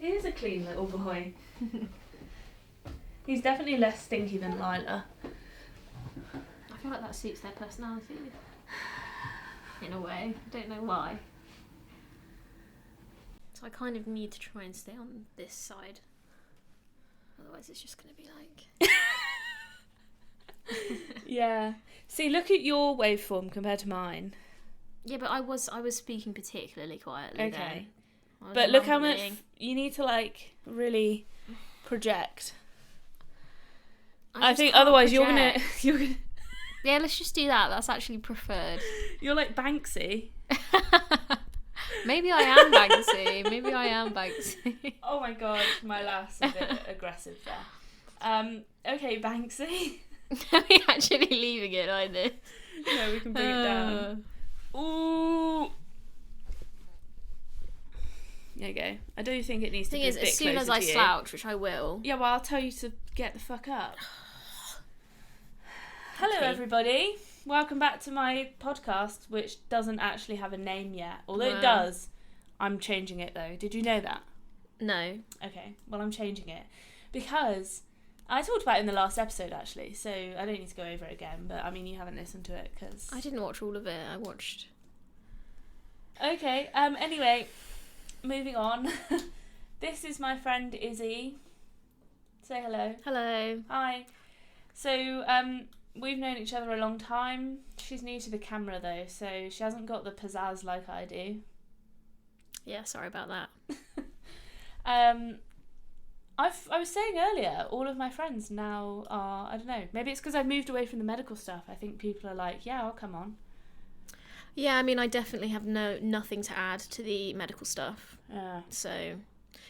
He is a clean little boy. He's definitely less stinky than Lila. I feel like that suits their personality. In a way. I don't know why. So I kind of need to try and stay on this side. Otherwise it's just going to be like... Yeah. See, look at your waveform compared to mine. Yeah, but I was speaking particularly quietly. Okay. Then. But look how much you need to like really project. I think otherwise you're gonna. Yeah, let's just do that. That's actually preferred. You're like Banksy. Maybe I am Banksy. Oh my god, my lass a bit aggressive there. Okay, Banksy. Are we actually leaving it like this? No, we can bring it down. Ooh. There you go. I do think it needs to be a bit closer to you. As soon as I slouch, which I will. Yeah, well, I'll tell you to get the fuck up. Hello, everybody. Welcome back to my podcast, which doesn't actually have a name yet. Although it does. I'm changing it, though. Did you know that? No. Okay. Well, I'm changing it. Because I talked about it in the last episode, actually. So I don't need to go over it again. But, I mean, you haven't listened to it because... I didn't watch all of it. I watched... Okay. Anyway... Moving on. This is my friend Izzy. Say hello. Hello. Hi. So, we've known each other a long time. She's new to the camera though, so she hasn't got the pizzazz like I do. Yeah, sorry about that. I was saying earlier, all of my friends now are, I don't know, maybe it's because I've moved away from the medical stuff. I think people are like, yeah, I'll come on. Yeah, I mean, I definitely have nothing to add to the medical stuff. So,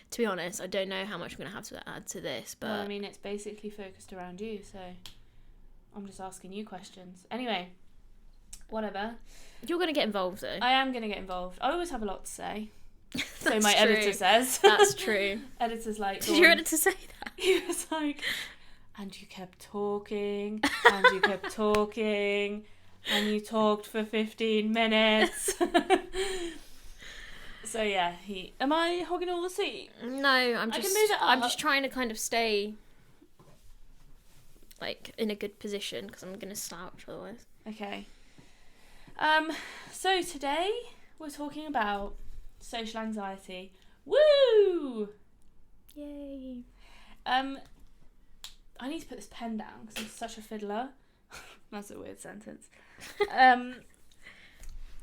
to be honest, I don't know how much I'm going to have to add to this, but... Well, I mean, it's basically focused around you, so I'm just asking you questions. Anyway, whatever. You're going to get involved, though. I am going to get involved. I always have a lot to say. So my true. editor says. That's true. Editor's like... Did your editor say that? He was like, and you kept talking, and you kept talking... And you talked for 15 minutes. So yeah, am I hogging all the seat? No, I'm just trying to kind of stay like in a good position because I'm gonna slouch otherwise. Okay. So today we're talking about social anxiety. Woo! Yay! I need to put this pen down because I'm such a fiddler. That's a weird sentence.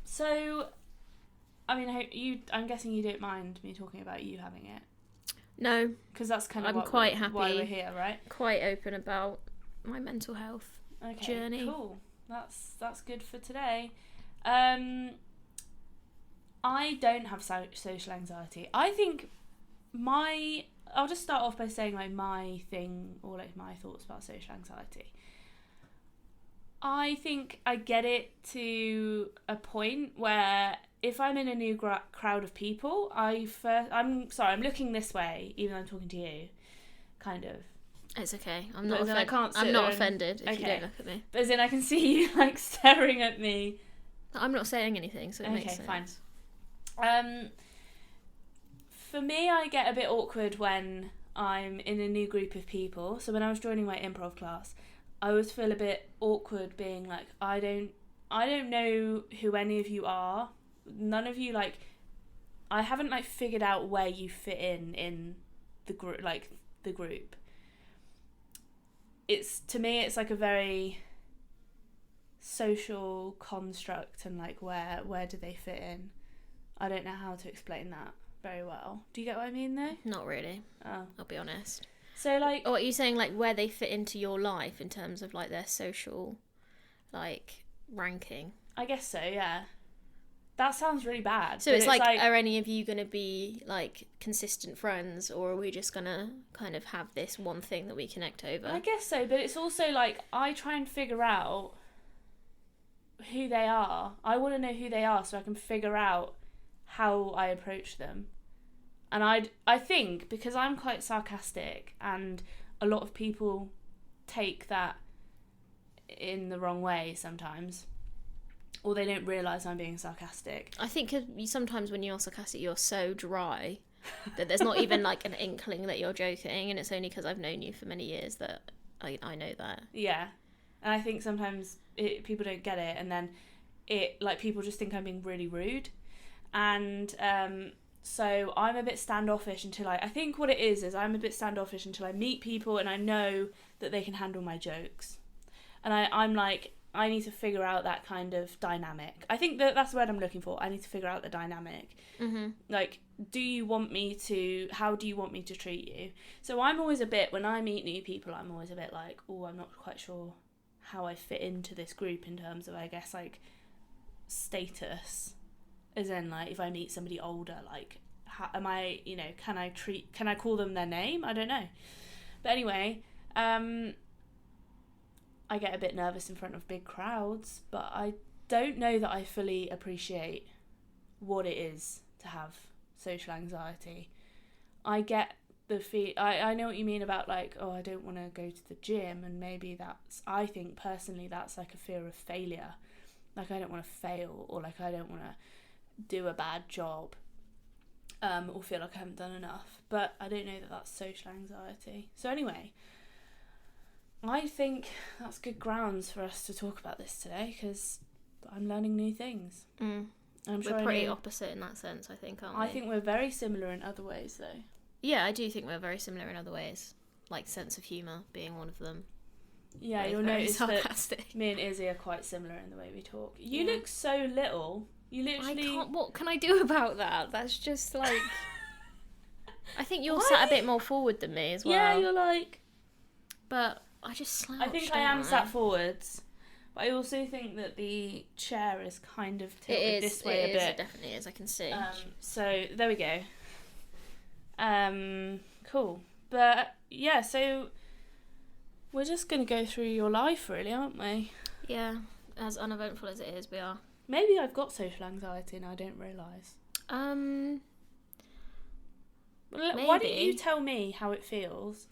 So, I mean, I'm guessing you don't mind me talking about you having it. No, because that's kind of quite happy. Why we're here, right? Quite open about my mental health journey. Cool. That's good for today. I don't have social anxiety. I think I'll just start off by saying like my thing or like my thoughts about social anxiety. I think I get it to a point where if I'm in a new crowd of people, I'm looking this way, even though I'm talking to you, kind of. It's okay. I'm not offended if you don't look at me. But as in, I can see you like staring at me. I'm not saying anything, so it makes sense. Okay, fine. For me, I get a bit awkward when I'm in a new group of people. So when I was joining my improv class, I always feel a bit awkward being like, I don't know who any of you are. None of you, like, I haven't, like, figured out where you fit in the group, like, the group. To me, it's like a very social construct and, like, where do they fit in? I don't know how to explain that very well. Do you get what I mean, though? Not really. Oh. I'll be honest. So, like... Or are you saying, like, where they fit into your life in terms of, like, their social, like, ranking? I guess so, yeah. That sounds really bad. So it's like, are any of you going to be, like, consistent friends, or are we just going to kind of have this one thing that we connect over? I guess so, but it's also, like, I try and figure out who they are. I want to know who they are so I can figure out how I approach them. And I think, because I'm quite sarcastic, and a lot of people take that in the wrong way sometimes, or they don't realise I'm being sarcastic. I think sometimes when you're sarcastic, you're so dry That there's not even like an inkling that you're joking, and it's only because I've known you for many years that I know that. Yeah. And I think sometimes people don't get it, and then people just think I'm being really rude. And so I'm a bit standoffish until I think what it is I'm a bit standoffish until I meet people and I know that they can handle my jokes. And I'm like, I need to figure out that kind of dynamic. I think that's the word I'm looking for. I need to figure out the dynamic. Mm-hmm. Like, how do you want me to treat you? So I'm always a bit, when I meet new people, I'm always a bit like, oh, I'm not quite sure how I fit into this group in terms of, I guess, like, status. As in, like, if I meet somebody older, like, how, am I, can I call them their name? I don't know. But anyway, I get a bit nervous in front of big crowds, but I don't know that I fully appreciate what it is to have social anxiety. I get the I know what you mean about, like, oh, I don't want to go to the gym, and maybe I think personally that's like a fear of failure. Like, I don't want to fail, or like I don't want to do a bad job, or feel like I haven't done enough. But I don't know that that's social anxiety. So anyway, I think that's good grounds for us to talk about this today, because I'm learning new things. We're pretty opposite in that sense, I think, aren't we? I think we're very similar in other ways, though. Yeah, I do think we're very similar in other ways, like sense of humour being one of them. Yeah, Both you'll very notice sarcastic. that me and Izzy are quite similar in the way we talk. You look so little. You literally... I can't... What can I do about that? That's just, like... I think you're sat a bit more forward than me as well. Yeah, you're like... But I just slouch, I think I am sat forwards. But I also think that the chair is kind of tilted this way a bit. It definitely is, I can see. So, there we go. Cool. But, yeah, so... We're just going to go through your life, really, aren't we? Yeah, as uneventful as it is, we are. Maybe I've got social anxiety and I don't realise. Maybe. Why don't you tell me how it feels?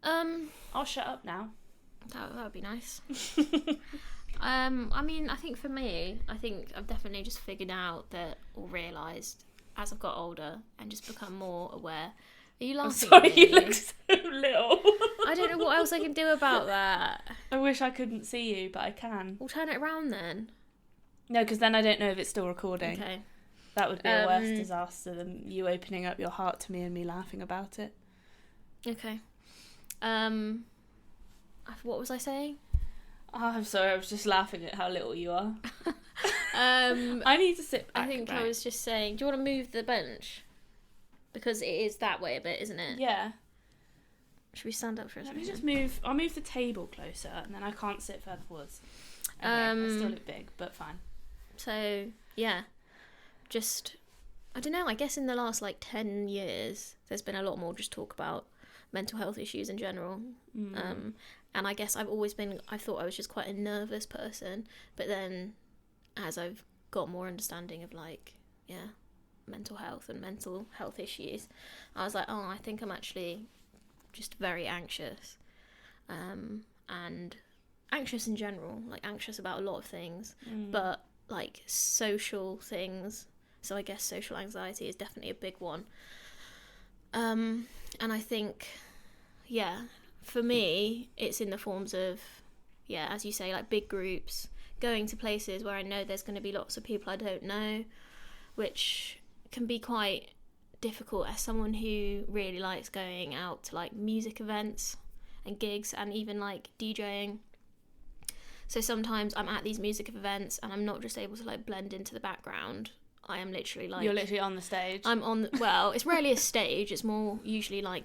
I'll shut up now. That would be nice. I mean, I think for me, I've definitely just figured out that, or realised, as I've got older and just become more aware. Are you laughing I'm sorry, at me? you look so little. I don't know what else I can do about that. I wish I couldn't see you, but I can. We'll turn it around then. No, because then I don't know if it's still recording. Okay. That would be a worse disaster than you opening up your heart to me and me laughing about it. Okay. What was I saying? Oh, I'm sorry, I was just laughing at how little you are. I I need to sit back. I think I was just saying, do you want to move the bench? Because it is that way a bit, isn't it? Yeah. Should we stand up for a second? Let me just move. I'll move the table closer, and then I can't sit further forwards. Okay, I still look big, but fine. So, yeah. Just, I don't know, I guess in the last, 10 years, there's been a lot more just talk about mental health issues in general. And I guess I thought I was just quite a nervous person, but then as I've got more understanding of, mental health and mental health issues, I was like, oh, I think I'm actually just very anxious, and anxious in general, anxious about a lot of things, but social things. So I guess social anxiety is definitely a big one. And I think, for me, it's in the forms of, as you say, big groups, going to places where I know there's going to be lots of people I don't know, which can be quite difficult as someone who really likes going out to music events and gigs and even DJing. So sometimes I'm at these music events and I'm not just able to blend into the background. I am literally You're literally on the stage. I'm on well, it's rarely a stage, it's more usually a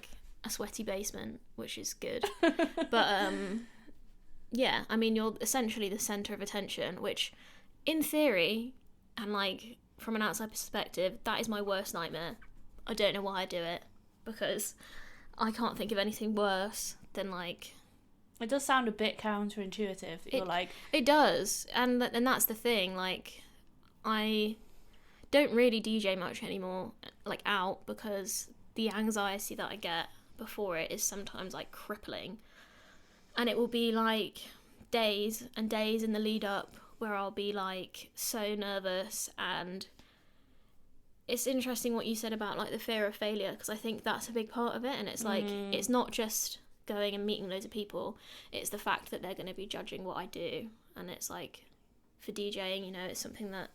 sweaty basement, which is good. But I mean, you're essentially the centre of attention, which in theory and from an outside perspective, that is my worst nightmare. I don't know why I do it, because I can't think of anything worse than It does sound a bit counterintuitive. It does, and that's the thing. I don't really DJ much anymore, out, because the anxiety that I get before it is sometimes crippling, and it will be days and days in the lead up where I'll be so nervous and it's interesting what you said about like the fear of failure, because I think that's a big part of it, and it's like it's not just going and meeting loads of people, it's the fact that they're going to be judging what I do. And it's like, for DJing, you know, it's something that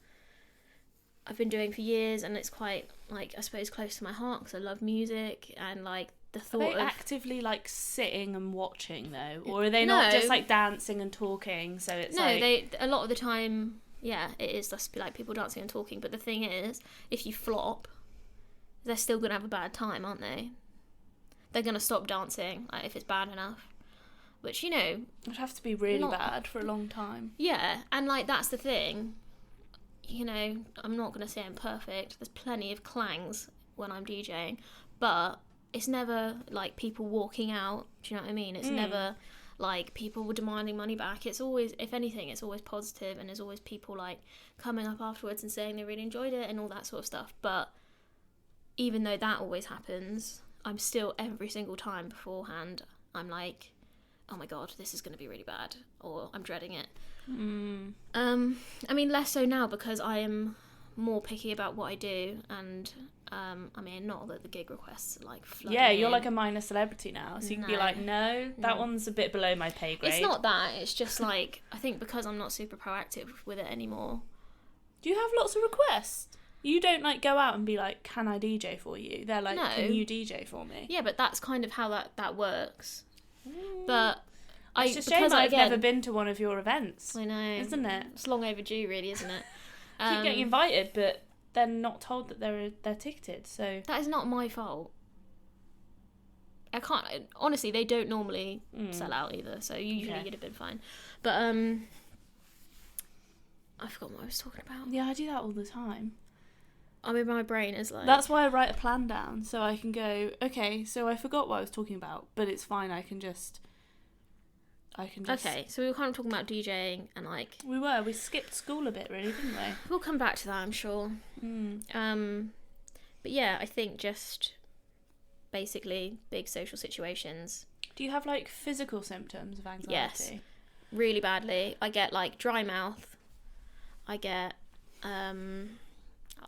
I've been doing for years, and it's quite, like, I suppose close to my heart because I love music, and like the thought Are they of actively like sitting and watching though, or are they not just like dancing and talking? So it's they a lot of the time, yeah, it is just like people dancing and talking. But the thing is, if you flop, they're still gonna have a bad time, aren't they? They're gonna stop dancing, like, if it's bad enough. Which, you know, it'd have to be really bad for a long time. Yeah, and like that's the thing. You know, I'm not gonna say I'm perfect. There's plenty of clangs when I'm DJing, but it's never like people walking out. Do you know what I mean? It's never like people were demanding money back. It's always, if anything, it's always positive, and there's always people like coming up afterwards and saying they really enjoyed it and all that sort of stuff. But even though that always happens, I'm still, every single time beforehand, I'm like, oh my god, this is going to be really bad, or I'm dreading it. I mean, less so now because I am more picky about what I do, and I mean, not that the gig requests are like flooding you're in. like a minor celebrity now, so you can be like, no, that one's a bit below my pay grade. It's not that, it's just like, I think because I'm not super proactive with it anymore. Do you have lots of requests? You don't like go out and be like, can I DJ for you? They're like, can you DJ for me? Yeah, but that's kind of how that works. But it's a shame I've never been to one of your events. I know, isn't it? It's long overdue, really, isn't it? Keep getting invited, but they're not told that they're ticketed. So that is not my fault. I can't, honestly. They don't normally sell out either, so usually you'd have been fine. But I forgot what I was talking about. Yeah, I do that all the time. I mean, my brain is like... That's why I write a plan down, so I can go, okay, so I forgot what I was talking about, but it's fine, I can just... Okay, so we were kind of talking about DJing and like... We skipped school a bit, really, didn't we? We'll come back to that, I'm sure. But yeah, I think just basically big social situations. Do you have like physical symptoms of anxiety? Yes, really badly. I get like dry mouth. I get...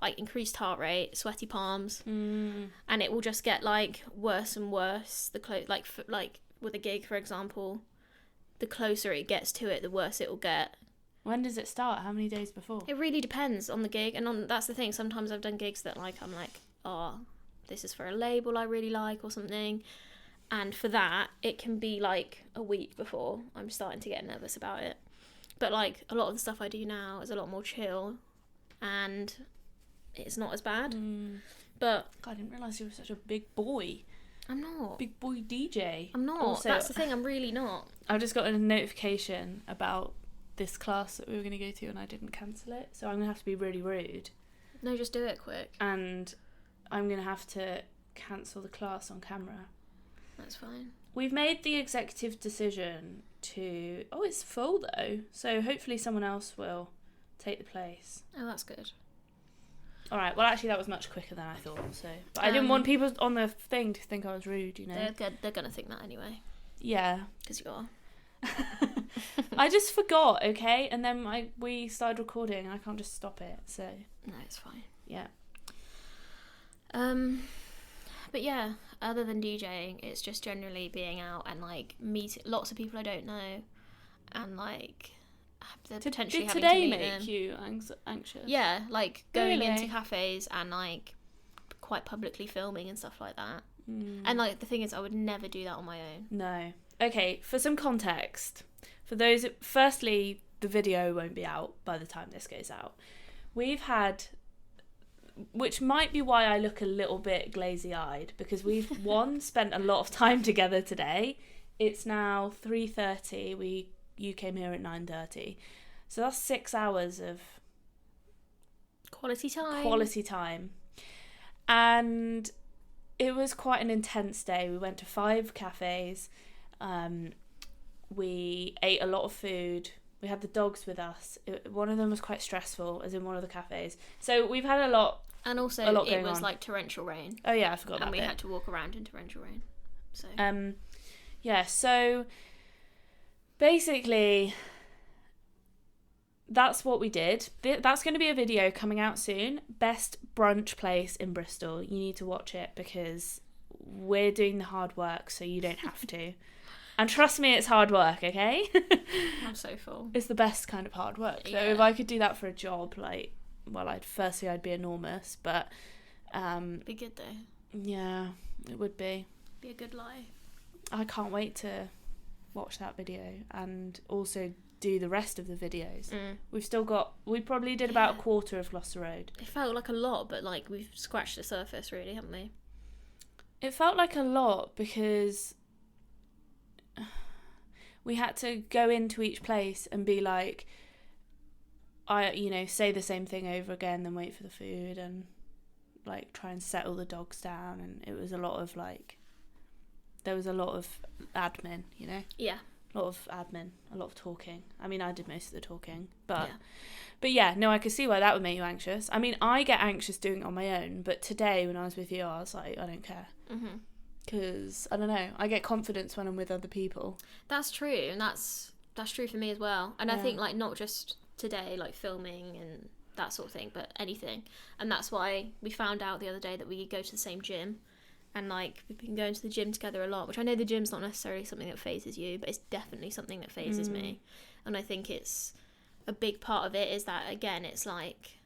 like increased heart rate, sweaty palms, and it will just get like worse and worse. Like with a gig, for example, the closer it gets to it, the worse it will get. When does it start? How many days before? It really depends on the gig, and that's the thing. Sometimes I've done gigs that like I'm like, oh, this is for a label I really like or something, and for that it can be like a week before I'm starting to get nervous about it. But like a lot of the stuff I do now is a lot more chill, and it's not as bad. But God, I didn't realise you were such a big boy. I'm not. Big boy DJ. I'm not. Also, that's the thing, I'm really not. I've just got a notification about this class that we were going to go to and I didn't cancel it, so I'm going to have to be really rude. No, just do it quick. And I'm going to have to cancel the class on camera. That's fine. We've made the executive decision to... Oh, it's full though, so hopefully someone else will take the place. Oh, that's good. Alright, well actually that was much quicker than I thought, so... But I didn't want people on the thing to think I was rude, you know? They're going to think that anyway. Yeah. Because you are. I just forgot, okay? And then we started recording and I can't just stop it, so... No, it's fine. Yeah. But yeah, other than DJing, it's just generally being out and like meeting lots of people I don't know, and like... potentially Did having today to meet make them. you anxious? Yeah, like going Really? into cafes and like quite publicly filming and stuff like that. And like the thing is, I would never do that on my own. No. Okay, for some context, for those... Firstly, the video won't be out by the time this goes out. We've had... Which might be why I look a little bit glazy-eyed, because we've, spent a lot of time together today. It's now 3:30. You came here at 9:30. So that's 6 hours of... Quality time. And it was quite an intense day. We went to 5 cafes. We ate a lot of food. We had the dogs with us. One of them was quite stressful, as in one of the cafes. So we've had a lot. And also, it was like torrential rain. Oh yeah, I forgot that. And we had to walk around in torrential rain. So. Yeah. So basically, that's what we did. That's going to be a video coming out soon. Best brunch place in Bristol. You need to watch it because we're doing the hard work, so you don't have to. And trust me, it's hard work, okay? I'm so full. It's the best kind of hard work. So if I could do that for a job, like, well, I'd be enormous, but be good though. Yeah, it would be. Be a good lie. I can't wait to watch that video and also do the rest of the videos. We probably did about a quarter of Gloucester Road. It felt like a lot, but like we've scratched the surface really, haven't we? It felt like a lot because we had to go into each place and be like, say the same thing over again, then wait for the food and like try and settle the dogs down, and it was a lot of like, there was a lot of admin, Yeah. A lot of admin, a lot of talking. I mean, I did most of the talking, but yeah, no, I could see why that would make you anxious. I mean, I get anxious doing it on my own, but today when I was with you, I was like, I don't care. Because, I don't know, I get confidence when I'm with other people. That's true, and that's true for me as well. And I think, like, not just today, like, filming and that sort of thing, but anything. And that's why we found out the other day that we go to the same gym. And, like, we've been going to the gym together a lot, which I know the gym's not necessarily something that phases you, but it's definitely something that phases me. And I think it's a big part of it is that, again, it's like,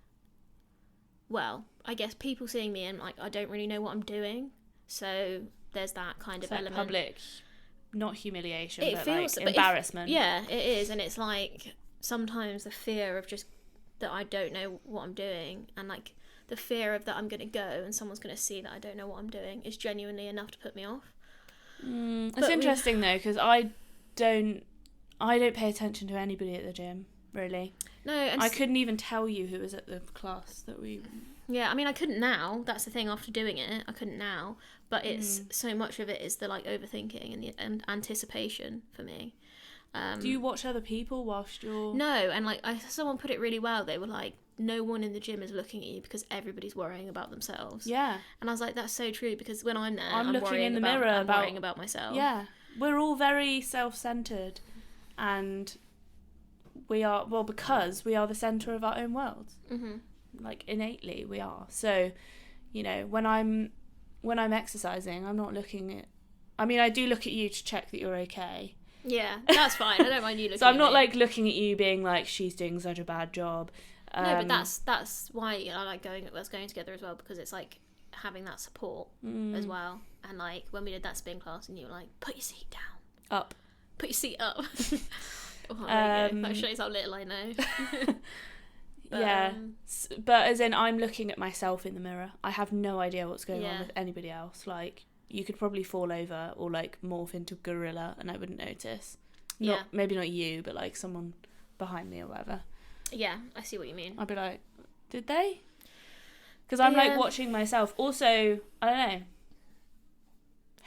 well, I guess people seeing me and, like, I don't really know what I'm doing. So there's that kind of element. Public, not humiliation, it but feels, like embarrassment. Yeah, it is. And it's like sometimes the fear of just that I don't know what I'm doing, and like the fear of that I'm going to go and someone's going to see that I don't know what I'm doing is genuinely enough to put me off. It's interesting though, because I don't pay attention to anybody at the gym, really. No, and I couldn't even tell you who was at the class that we... Yeah, I mean, I couldn't now. That's the thing, after doing it, I couldn't now. But it's so much of it is the like overthinking and the anticipation for me. Do you watch other people whilst you're... No, and like someone put it really well. They were like, no one in the gym is looking at you because everybody's worrying about themselves. Yeah. And I was like, that's so true, because when I'm there, I'm looking in the mirror I'm worrying about myself. Yeah. We're all very self-centered, and we are, well, because we are the centre of our own worlds. Like, innately we are. So, when I'm exercising, I'm not looking at... I mean, I do look at you to check that you're okay. Yeah, that's fine. I don't mind you looking so I'm not at me. like looking at you being like, she's doing such a bad job. No, but that's why I like us going together as well, because it's like having that support as well. And like when we did that spin class and you were like, put your seat down. Up. Put your seat up. There you go. That shows how little I know. But as in, I'm looking at myself in the mirror. I have no idea what's going on with anybody else. Like, you could probably fall over or like morph into gorilla and I wouldn't notice. Maybe not you, but like someone behind me or whatever. Yeah, I see what you mean. I'd be like, did they? Because I'm like watching myself. Also, I don't know.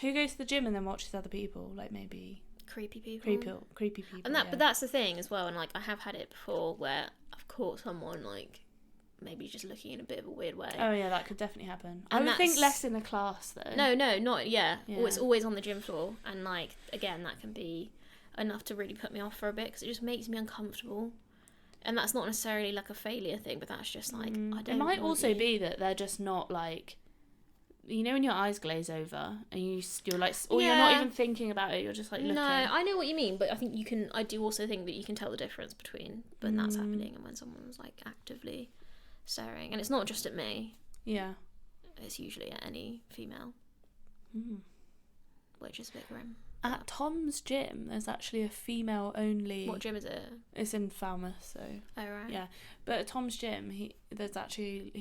Who goes to the gym and then watches other people? Like, maybe creepy people. Creepy people. And but that's the thing as well. And like, I have had it before where I've caught someone like maybe just looking in a bit of a weird way. Oh yeah, that could definitely happen. And I would think less in a class though. No, not Well, it's always on the gym floor, and like again, that can be enough to really put me off for a bit because it just makes me uncomfortable. And that's not necessarily like a failure thing, but that's just like I don't. It might also be that they're just not like, when your eyes glaze over and you're like, or you're not even thinking about it, you're just like looking. No, I know what you mean, but I think I do also think that you can tell the difference between when that's happening and when someone's like actively staring. And it's not just at me. Yeah. It's usually at any female. Which is a bit grim. At Tom's gym, there's actually a female-only... What gym is it? It's in Falmouth, so... Oh, right. Yeah. But at Tom's gym, he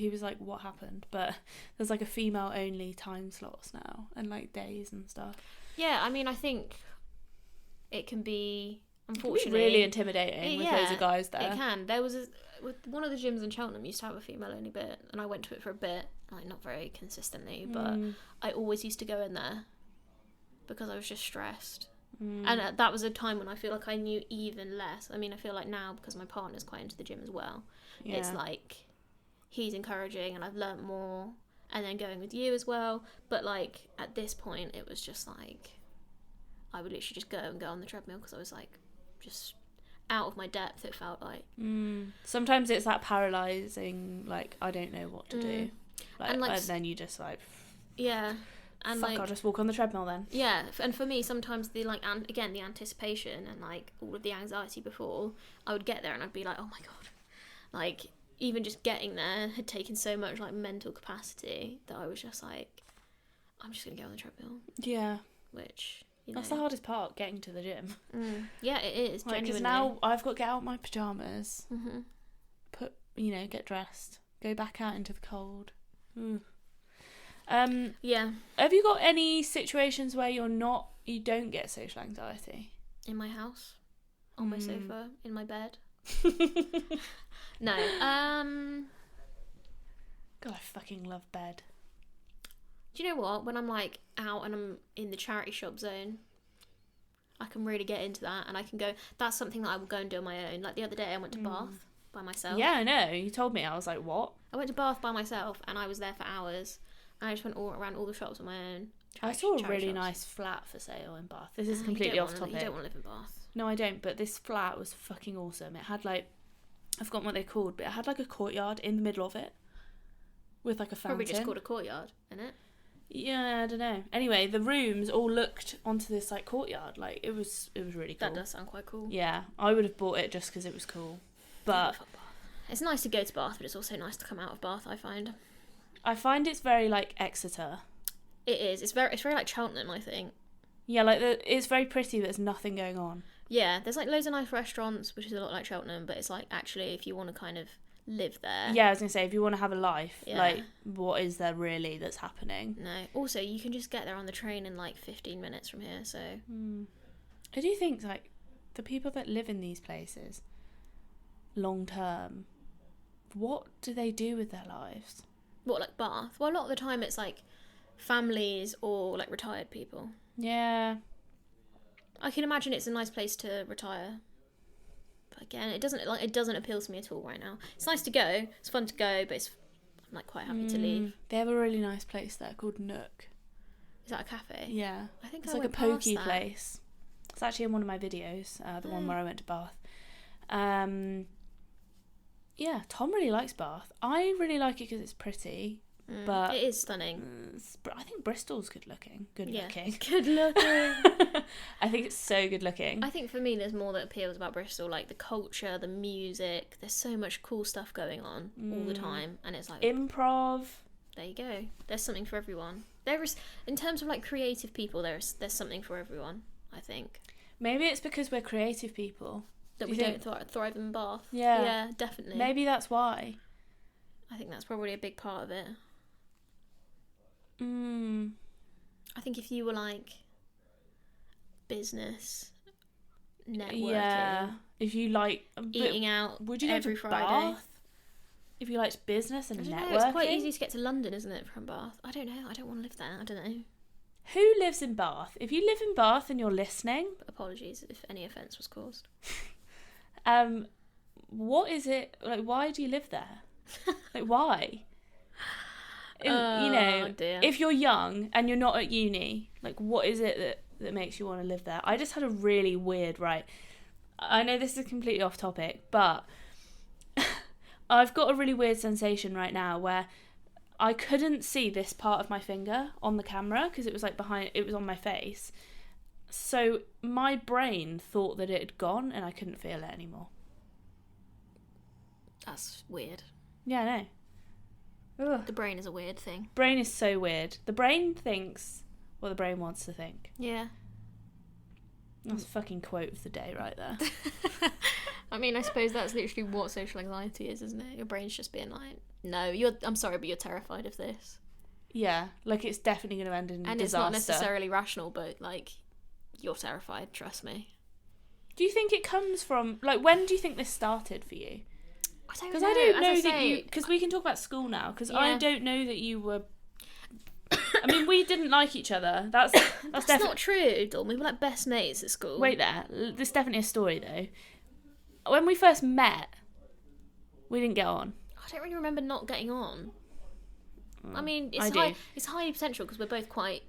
was like, what happened? But there's like a female-only time slots now, and like days and stuff. Yeah, I mean, I think it can be, unfortunately... It can be really intimidating with loads of guys there. It can. There was with one of the gyms in Cheltenham used to have a female-only bit, and I went to it for a bit, like not very consistently, but I always used to go in there because I was just stressed. And that was a time when I feel like I knew even less. I mean, I feel like now, because my partner's quite into the gym as well, it's like he's encouraging and I've learnt more, and then going with you as well. But like at this point it was just like I would literally just go on the treadmill because I was like just out of my depth, it felt like. Sometimes it's that paralysing, like, I don't know what to do. Like, and then you just, like... Yeah. And fuck, I'll just walk on the treadmill then. Yeah, and for me, sometimes the, like, again, the anticipation and, like, all of the anxiety before, I would get there and I'd be like, oh my God. Like, even just getting there had taken so much, like, mental capacity that I was just like, I'm just going to go on the treadmill. Yeah. Which, you know. That's the hardest part, getting to the gym. Yeah, it is, genuinely. Because now I've got to get out my pyjamas, get dressed, go back out into the cold. Yeah. Have you got any situations where you don't get social anxiety? In my house, on my sofa, in my bed. No. God, I fucking love bed. Do you know what? When I'm like out and I'm in the charity shop zone, I can really get into that, and I can go. That's something that I will go and do on my own. Like the other day, I went to Bath by myself. Yeah, I know. You told me. I was like, what? I went to Bath by myself, and I was there for hours. And I just went around all the shops on my own. I saw a really nice flat for sale in Bath. This is completely off topic. You don't want to live in Bath. No, I don't. But this flat was fucking awesome. It had like, I've forgotten what they're called, but it had like a courtyard in the middle of it, with like a fountain. Probably just called a courtyard, isn't it? Yeah, I don't know. Anyway, the rooms all looked onto this like courtyard. Like it was really cool. That does sound quite cool. Yeah, I would have bought it just because it was cool. But it's nice to go to Bath, but it's also nice to come out of Bath. I find it's very like Exeter. It is. It's very like Cheltenham, I think. Yeah, like it's very pretty, but there's nothing going on. Yeah, there's like loads of nice restaurants, which is a lot like Cheltenham, but it's like actually if you want to kind of live there. Yeah, I was gonna say if you want to have a life, like what is there really that's happening? No. Also, you can just get there on the train in like 15 minutes from here. So. I do think like the people that live in these places, long term, what do they do with their lives? What, like Bath? Well, a lot of the time it's like families or like retired people. Yeah. I can imagine it's a nice place to retire. But again, it doesn't appeal to me at all right now. It's nice to go. It's fun to go, but I'm like quite happy to leave. They have a really nice place there called Nook. Is that a cafe? Yeah. I think it's like a pokey place. It's actually in one of my videos, the one where I went to Bath. Yeah, Tom really likes Bath. I really like it because it's pretty, but it is stunning. I think Bristol's good looking. Good looking. Good looking. I think it's so good looking. I think for me, there's more that appeals about Bristol, like the culture, the music. There's so much cool stuff going on all the time, and it's like improv. There you go. There's something for everyone. There is, in terms of like creative people, there's something for everyone. I think. Maybe it's because we're creative people. That we don't thrive in Bath. Yeah. Yeah, definitely. Maybe that's why. I think that's probably a big part of it. I think if you were like business, networking, if you like eating out, would you every go to Friday? Bath? If you liked business and networking, it's quite easy to get to London, isn't it, from Bath? I don't know. I don't want to live there. I don't know. Who lives in Bath? If you live in Bath and you're listening, apologies if any offence was caused. What is it like? Why do you live there? Like, why? If you're young and you're not at uni, like, what is it that makes you want to live there? I just had a really weird, I know this is completely off topic, but I've got a really weird sensation right now where I couldn't see this part of my finger on the camera because it was like it was on my face. So my brain thought that it had gone and I couldn't feel it anymore. That's weird. Yeah, I know. Ugh. The brain is a weird thing. Brain is so weird. The brain thinks what the brain wants to think. Yeah. That's a fucking quote of the day right there. I mean, I suppose that's literally what social anxiety is, isn't it? Your brain's just being like, no, I'm sorry, but you're terrified of this. Yeah, like it's definitely going to end in disaster. And it's not necessarily rational, but like, you're terrified, trust me. Do you think it comes from, like, when do you think this started for you? I don't know. Because I don't know that you, because we can talk about school now, because I don't know that you were, I mean, we didn't like each other. That's not true, Dawn. We were like best mates at school. Wait there. There's definitely a story, though. When we first met, we didn't get on. I don't really remember not getting on. I mean, it's highly potential because we're both quite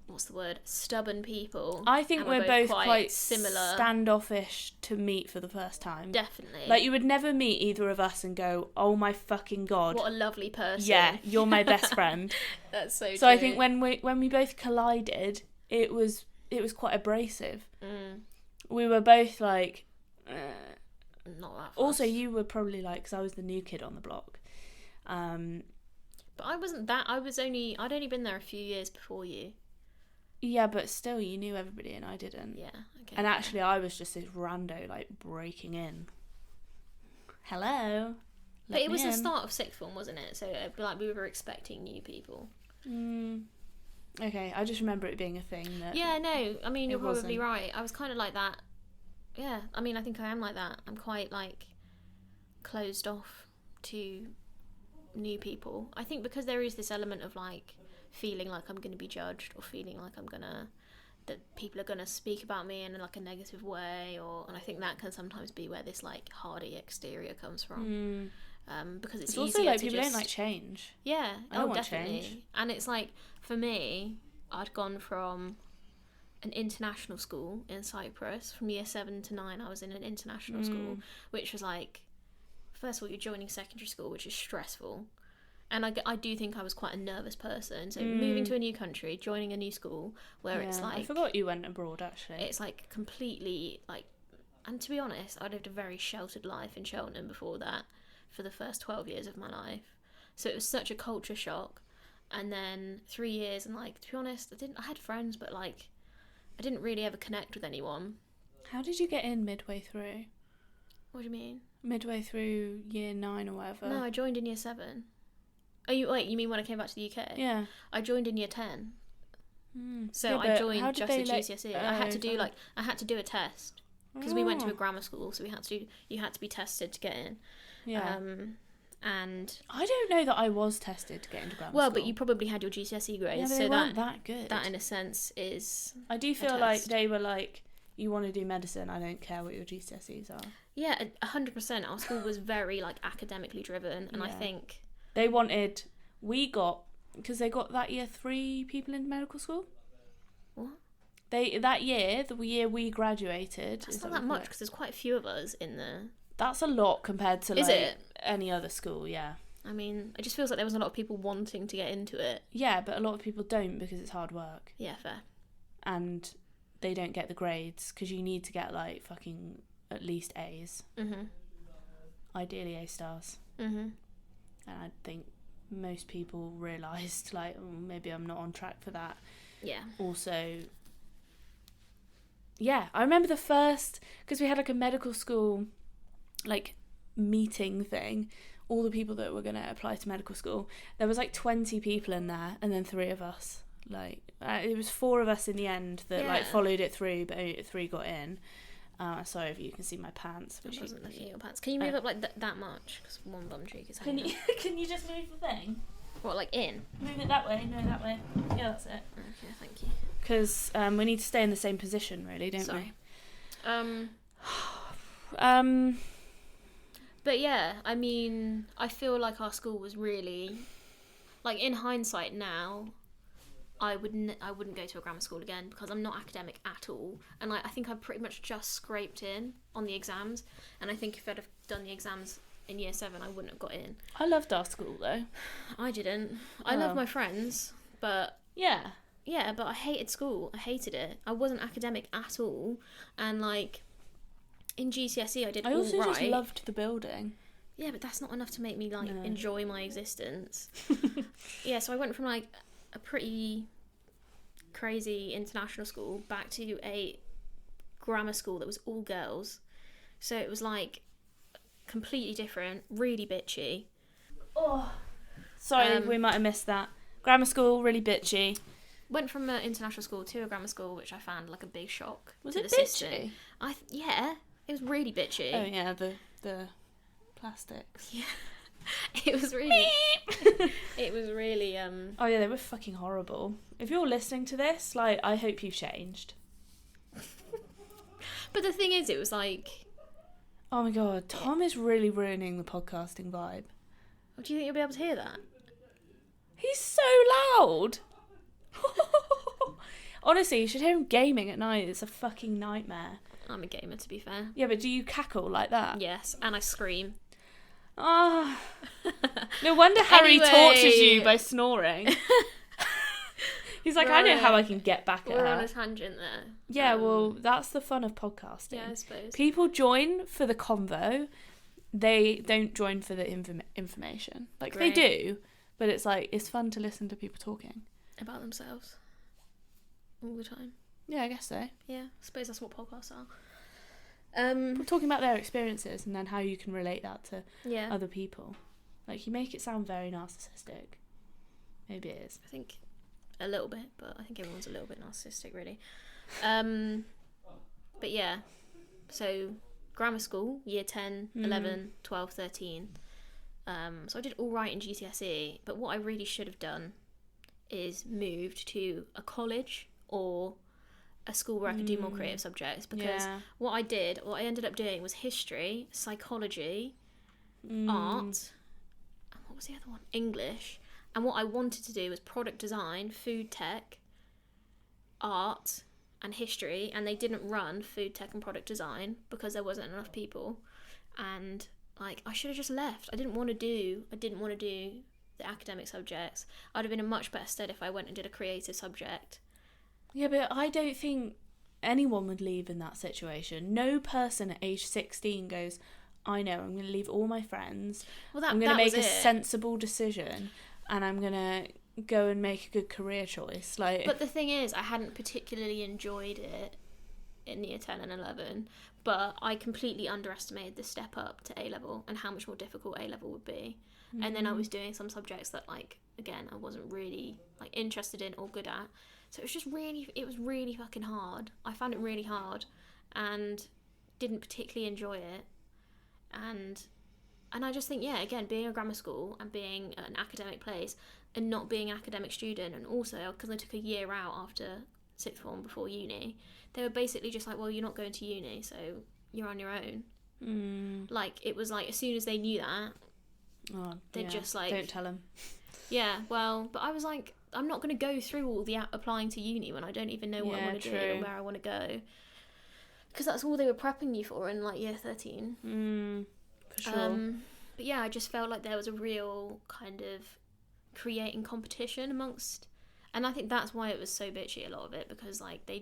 what's the word, stubborn people. I think and we're both quite similar, standoffish to meet for the first time. Definitely. Like, you would never meet either of us and go, oh my fucking god, what a lovely person. yeah, you're my best friend. That's so true. So I think when we both collided, it was quite abrasive. We were both like, not that fast. Also, you were probably like, because I was the new kid on the block. But I wasn't that. I'd only been there a few years before you. Yeah, but still, you knew everybody and I didn't. Yeah, okay. And actually, I was just this rando, like, breaking in. Hello. But it was the start of sixth form, wasn't it? So it'd be like we were expecting new people. Okay, I just remember it being a thing that... Yeah, no, I mean, you're probably right. I was kind of like that. Yeah, I mean, I think I am like that. I'm quite, like, closed off to new people. I think because there is this element of, like, feeling like I'm going to be judged, or feeling like that people are going to speak about me in like a negative way, and I think that can sometimes be where this like hardy exterior comes from. Because it's also like people don't like change. Yeah, I don't want definitely. change. And it's like, for me, I'd gone from an international school in Cyprus. From year 7 to 9 I was in an international school, which was like, first of all, you're joining secondary school, which is stressful. And I do think I was quite a nervous person. So moving to a new country, joining a new school where it's like... I forgot you went abroad, actually. It's like completely like... And to be honest, I lived a very sheltered life in Cheltenham before that for the first 12 years of my life. So it was such a culture shock. And then 3 years, and like, to be honest, I had friends, but like, I didn't really ever connect with anyone. How did you get in midway through? What do you mean? Midway through year 9 or whatever? No, I joined in year 7. Oh, you mean when I came back to the UK? Yeah. I joined in year 10. So yeah, I joined just at GCSE. I had to do a test because we went to a grammar school, so you had to be tested to get in. Yeah. And I don't know that I was tested to get into grammar school. Well, but you probably had your GCSE grades, yeah, but so they weren't that good. That in a sense is. I do feel like they were like, you want to do medicine, I don't care what your GCSEs are. Yeah, 100%. Our school was very like academically driven, and I think they wanted. Because they got that year 3 people into medical school. What? That year, the year we graduated. That's not that much because there's quite a few of us in there. That's a lot compared to like any other school, yeah. I mean, it just feels like there was a lot of people wanting to get into it. Yeah, but a lot of people don't because it's hard work. Yeah, fair. And they don't get the grades because you need to get like fucking at least A's. Ideally A stars. And I think most people realised like, oh, maybe I'm not on track for that. Yeah. Also, yeah, I remember the first, because we had like a medical school like meeting thing, all the people that were going to apply to medical school, there was like 20 people in there and then 3 of us, like it was 4 of us in the end that like followed it through, but only 3 got in. Sorry if you can see my pants. I wasn't looking at your pants. Can you move up like that much? Because one bum cheek is hanging. Can you just move the thing? What, like in? Move it that way. No, that way. Yeah, that's it. Okay, thank you. Because we need to stay in the same position, really, don't we? But yeah, I mean, I feel like our school was really, like, in hindsight now, I wouldn't go to a grammar school again because I'm not academic at all, and I think I pretty much just scraped in on the exams, and I think if I'd have done the exams in year 7, I wouldn't have got in. I loved our school though. I didn't. I love my friends, but yeah, but I hated school. I hated it. I wasn't academic at all, and like in GCSE I did all right. I also just loved the building. Yeah, but that's not enough to make me like enjoy my existence. Yeah, so I went from like a pretty crazy international school back to a grammar school that was all girls, so it was like completely different, really bitchy. Oh, sorry, we might have missed that. Grammar school, really bitchy. Went from an international school to a grammar school, which I found like a big shock. Was to it the bitchy? system. Yeah, it was really bitchy. Oh yeah, the plastics. Yeah. It was really Oh yeah, they were fucking horrible. If you're listening to this, like, I hope you've changed. But the thing is, it was like, oh my god, Tom is really ruining the podcasting vibe. Do you think you'll be able to hear that? He's so loud. Honestly, you should hear him gaming at night. It's a fucking nightmare. I'm a gamer, to be fair. Yeah, but do you cackle like that? Yes, and I scream. Ah. No wonder Harry Anyway. tortures you by snoring. He's like, I know how I can get back at We're her. on a tangent there. Yeah, well, that's the fun of podcasting. Yeah, I suppose. People join for the convo. They don't join for the information. Like, Great. they do, but it's like, it's fun to listen to people talking. About themselves. All the time. Yeah, I guess so. Yeah, I suppose that's what podcasts are. People talking about their experiences and then how you can relate that to Yeah. other people. Like, you make it sound very narcissistic. Maybe it is. I think a little bit, but I think everyone's a little bit narcissistic, really. But yeah, so grammar school, year 10, 11, 12, 13. So I did all right in GCSE, but what I really should have done is moved to a college or a school where I could do more creative subjects, because what I ended up doing was history, psychology, art, and what was the other one? English. And what I wanted to do was product design, food tech, art, and history, and they didn't run food tech and product design because there wasn't enough people. And like, I should have just left. I didn't want to do the academic subjects. I'd have been in much better stead if I went and did a creative subject. Yeah, but I don't think anyone would leave in that situation. No person at age 16 goes, I know, I'm going to leave all my friends. Well, I'm going to make a sensible decision, and I'm going to go and make a good career choice. Like, but the thing is, I hadn't particularly enjoyed it in year 10 and 11, but I completely underestimated the step up to A-level and how much more difficult A-level would be. And then I was doing some subjects that, like, again, I wasn't really like interested in or good at. So it was really fucking hard. I found it really hard and didn't particularly enjoy it. And I just think, yeah, again, being a grammar school and being an academic place and not being an academic student, and also because I took a year out after sixth form before uni, they were basically just like, well, you're not going to uni, so you're on your own. Like, it was like, as soon as they knew that, they'd just like... Don't tell them. Yeah, well, but I was like, I'm not going to go through all the applying to uni when I don't even know what I want to do and where I want to go. Because that's all they were prepping you for in, like, year 13. For sure. But yeah, I just felt like there was a real kind of creating competition amongst... And I think that's why it was so bitchy, a lot of it, because, like, they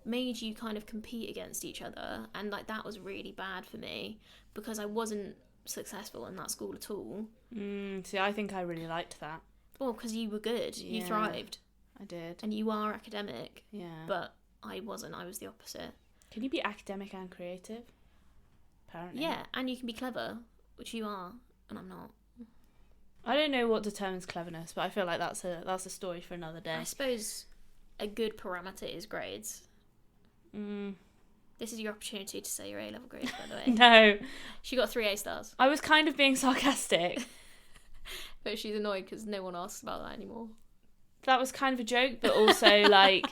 made you kind of compete against each other, and, like, that was really bad for me, because I wasn't successful in that school at all. See, I think I really liked that. Well, because you were good. You thrived. I did. And you are academic. Yeah. But I wasn't. I was the opposite. Can you be academic and creative? Apparently. Yeah, and you can be clever, which you are, and I'm not. I don't know what determines cleverness, but I feel like that's a story for another day. I suppose a good parameter is grades. This is your opportunity to say your A-level grades, by the way. No. She got 3 A stars. I was kind of being sarcastic. But she's annoyed because no one asks about that anymore. That was kind of a joke, but also, like,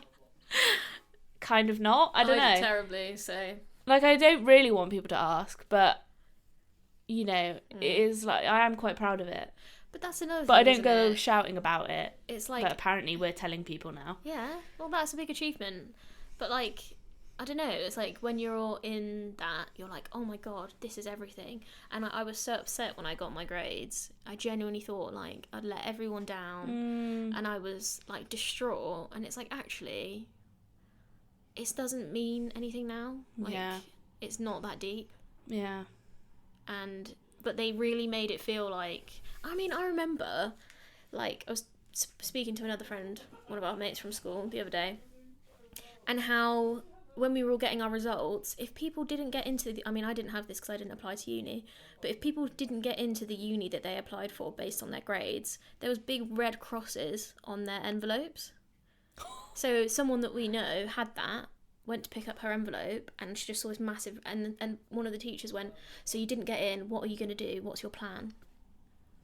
kind of not. I don't know. Did terribly, so... Like, I don't really want people to ask, but, you know, it is, like, I am quite proud of it. But that's another thing, but I don't go shouting about it. It's like... But apparently we're telling people now. Yeah, well, that's a big achievement. But, like... I don't know, it's like when you're all in that, you're like, oh my god, this is everything. And I was so upset when I got my grades. I genuinely thought, like, I'd let everyone down. And I was, like, distraught. And it's like, actually, it doesn't mean anything now. Like, it's not that deep. Yeah. But they really made it feel like... I mean, I remember, like, I was speaking to another friend, one of our mates from school, the other day. And how... when we were all getting our results, if people didn't get into I mean, I didn't have this because I didn't apply to uni, but if people didn't get into the uni that they applied for based on their grades, there was big red crosses on their envelopes. So someone that we know had that, went to pick up her envelope, and she just saw this massive... And one of the teachers went, so you didn't get in, what are you going to do? What's your plan?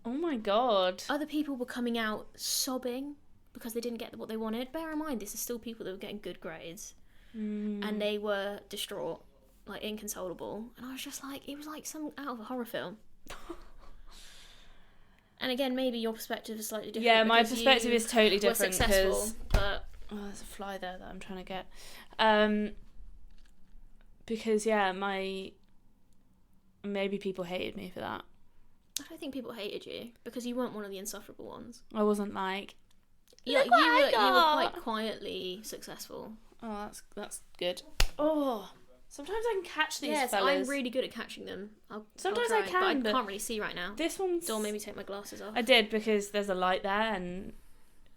Oh my god. Other people were coming out sobbing because they didn't get what they wanted. Bear in mind, this is still people that were getting good grades. And they were distraught, like, inconsolable. And I was just like, it was like some out of a horror film. And again, maybe your perspective is slightly different. Yeah, my perspective is totally different. Successful, but Oh, there's a fly there that I'm trying to get. Because, yeah, maybe people hated me for that. I don't think people hated you because you weren't one of the insufferable ones. I wasn't like... Yeah, you were quite quietly successful. Oh, that's good. Oh, sometimes I can catch these fellas. I'm really good at catching them. Sometimes I'll I try, can, but I can't really see right now. This one's... Don't maybe take my glasses off. I did, because there's a light there and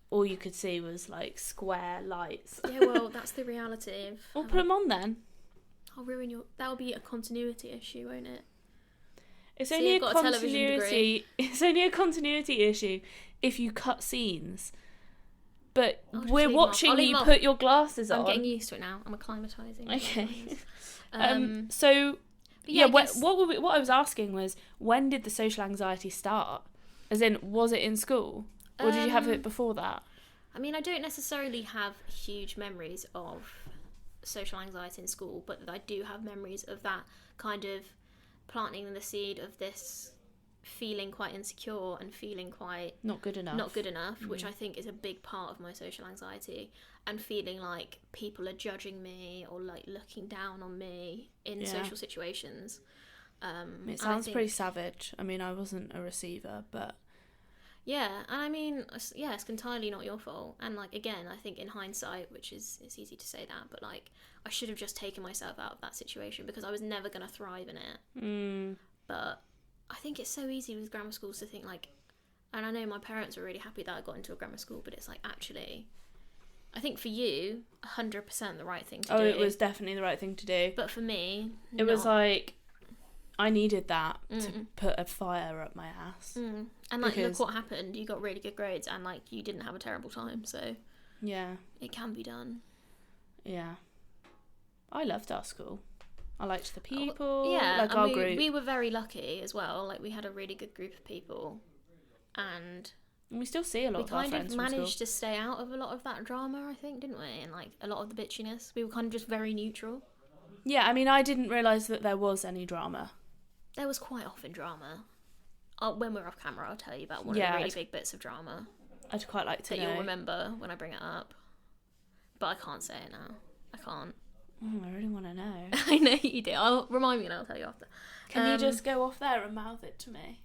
all you could see was like square lights. Yeah, well, that's the reality of... Well, put them on then. I'll ruin your... That'll be a continuity issue, won't it? It's only a continuity. It's only a continuity issue if you cut scenes. But we're watching you put your glasses on. I'm getting used to it now. I'm acclimatising. Okay. So yeah, what I was asking was, when did the social anxiety start? As in, was it in school, or did you have it before that? I mean, I don't necessarily have huge memories of social anxiety in school, but I do have memories of that kind of planting the seed of this feeling quite insecure and feeling quite not good enough, which I think is a big part of my social anxiety, and feeling like people are judging me or like looking down on me in social situations. It sounds pretty savage. I mean, I wasn't a receiver, but yeah, and I mean, yeah, it's entirely not your fault. And like, again, I think in hindsight, which is, it's easy to say that, but like, I should have just taken myself out of that situation because I was never going to thrive in it. But I think it's so easy with grammar schools to think like, and I know my parents were really happy that I got into a grammar school, but it's like, actually, I think for you, 100% the right thing to do. Oh, it was definitely the right thing to do. But for me, it was like, I needed that to put a fire up my ass. And like, look what happened. You got really good grades and like, you didn't have a terrible time. So yeah, it can be done. Yeah. I loved our school. I liked the people. Yeah, like our group. We were very lucky as well. Like, we had a really good group of people, and we still see a lot of our friends from school. We kind of managed to stay out of a lot of that drama, I think, didn't we? And like a lot of the bitchiness. We were kind of just very neutral. Yeah, I mean, I didn't realise that there was any drama. There was quite often drama. When we're off camera, I'll tell you about one of the really big bits of drama. I'd quite like to know. That you'll remember when I bring it up. But I can't say it now. I can't. I really want to know. I know you do. I'll remind me and I'll tell you after. Can you just go off there and mouth it to me?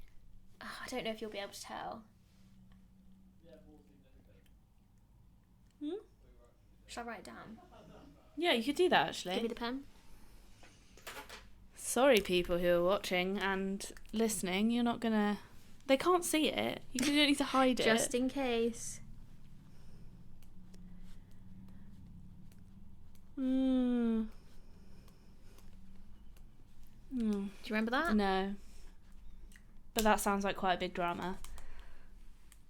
I don't know if you'll be able to tell. Should I write it down? Yeah, you could do that actually. Give me the pen. Sorry, people who are watching and listening. You're not gonna. They can't see it. You don't need to hide it. Just in case. Do you remember that? No. But that sounds like quite a big drama.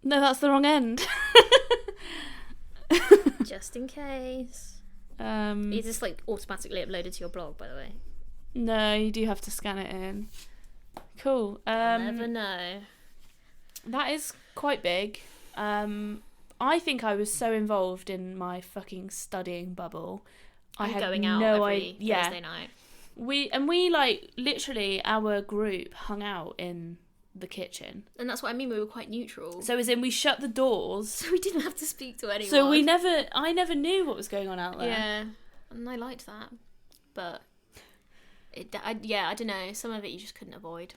No, that's the wrong end. Just in case. Is this like automatically uploaded to your blog, by the way? No, you do have to scan it in. Cool. I'll never know. That is quite big. I think I was so involved in my fucking studying bubble. I had going out every Thursday night. We like literally our group hung out in the kitchen. And that's what I mean, we were quite neutral. So as in we shut the doors. So we didn't have to speak to anyone. So I never knew what was going on out there. Yeah. And I liked that. But I don't know, some of it you just couldn't avoid.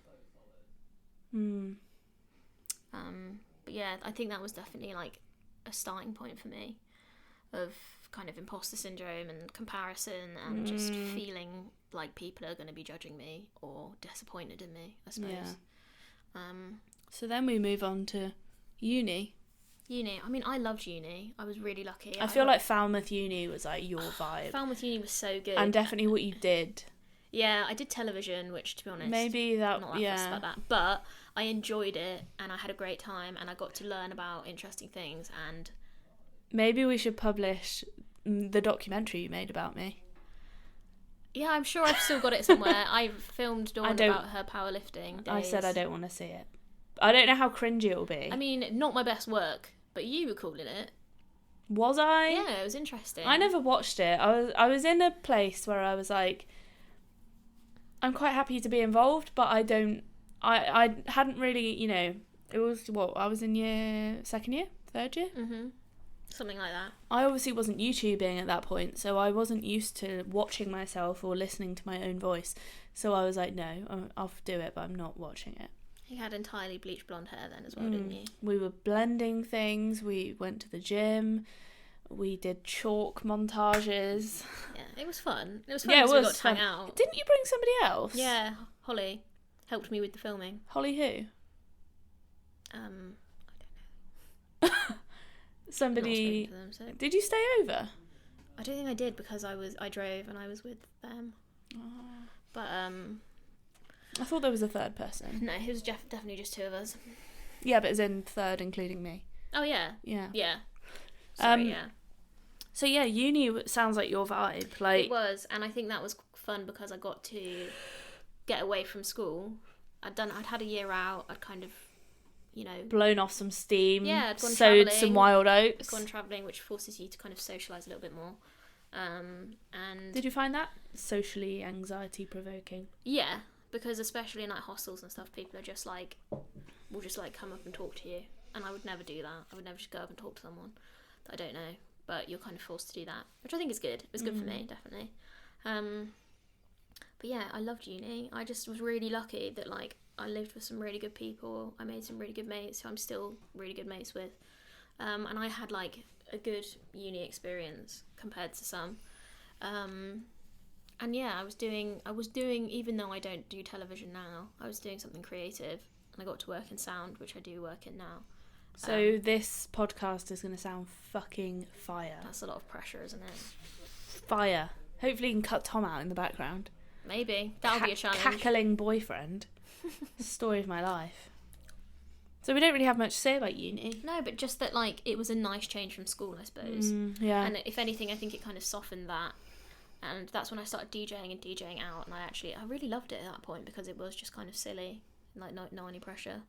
But yeah, I think that was definitely like a starting point for me of kind of imposter syndrome and comparison and just feeling like people are going to be judging me or disappointed in me, I suppose. Yeah. So then we move on to uni. I mean, I loved uni. I was really lucky. I feel like Falmouth Uni was like your vibe. Falmouth Uni was so good. And definitely what you did. Yeah, I did television, which, to be honest, maybe that, not that fussed about that. But I enjoyed it, and I had a great time, and I got to learn about interesting things. And maybe we should publish the documentary you made about me. Yeah, I'm sure I've still got it somewhere. I filmed Dawn about her powerlifting days. I said I don't want to see it. I don't know how cringy it will be. I mean, not my best work, but you were cool in it. Was I? Yeah, it was interesting. I never watched it. I was in a place where I was like, I'm quite happy to be involved, but I hadn't really, it was I was in third year? Something like that. I obviously wasn't YouTubing at that point, so I wasn't used to watching myself or listening to my own voice. So I was like, no, I'll do it, but I'm not watching it. You had entirely bleached blonde hair then as well, didn't you? We were blending things. We went to the gym. We did chalk montages. Yeah, it was fun. It was fun Yeah, it because we was got to fun. hang out. Didn't you bring somebody else? Yeah, Holly helped me with the filming. Holly who? I Somebody. don't know. Not spoken to them, so. Did you stay over? I don't think I did because I drove and I was with them. Oh. But I thought there was a third person. no, it was definitely just two of us. Yeah, but as in third, including me. Oh yeah. Yeah. Yeah. Sorry, yeah. So yeah, uni sounds like your vibe. Like It was, and I think that was fun because I got to get away from school. I'd had a year out. I'd kind of, blown off some steam. Yeah, I'd gone sowed travelling. some wild oats. gone travelling, which forces you to kind of socialise a little bit more. And Did you find that socially anxiety provoking? yeah, because especially in like hostels and stuff, people are just like, will just like come up and talk to you, and I would never do that. I would never just go up and talk to someone that I don't know. But you're kind of forced to do that, which I think is good. It was good for me, definitely. But yeah, I loved uni. I just was really lucky that like I lived with some really good people. I made some really good mates who I'm still really good mates with. And I had like a good uni experience compared to some. And yeah, I was doing, even though I don't do television now, I was doing something creative, and I got to work in sound, which I do work in now. So this podcast is going to sound fucking fire. That's a lot of pressure, isn't it? Fire. Hopefully you can cut Tom out in the background. Maybe. That'll be a challenge. Cackling boyfriend. Story of my life. So we don't really have much to say about uni. No, but just that, like, it was a nice change from school, I suppose. Yeah. And if anything, I think it kind of softened that. And that's when I started DJing and DJing out. And I really loved it at that point because it was just kind of silly. Like, no any pressure.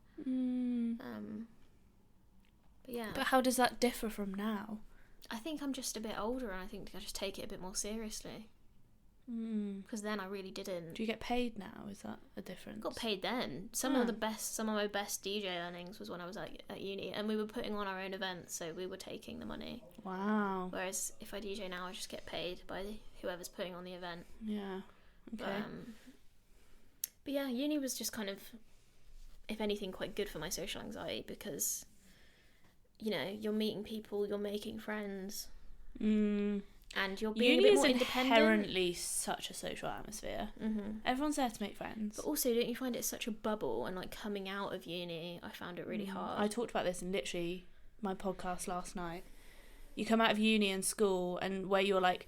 But yeah. But how does that differ from now? I think I'm just a bit older, and I think I just take it a bit more seriously. Because then I really didn't. Do you get paid now? Is that a difference? Got paid then. Some of my best DJ earnings was when I was at uni, and we were putting on our own events, so we were taking the money. Wow. Whereas if I DJ now, I just get paid by whoever's putting on the event. Yeah. Okay. But yeah, uni was just kind of, if anything, quite good for my social anxiety because, you're meeting people, you're making friends. And you're being uni a bit more is independent. inherently such a social atmosphere. Everyone's there to make friends. But also, don't you find it such a bubble? And like coming out of uni, I found it really hard. I talked about this in literally my podcast last night. You come out of uni and school, and where you're like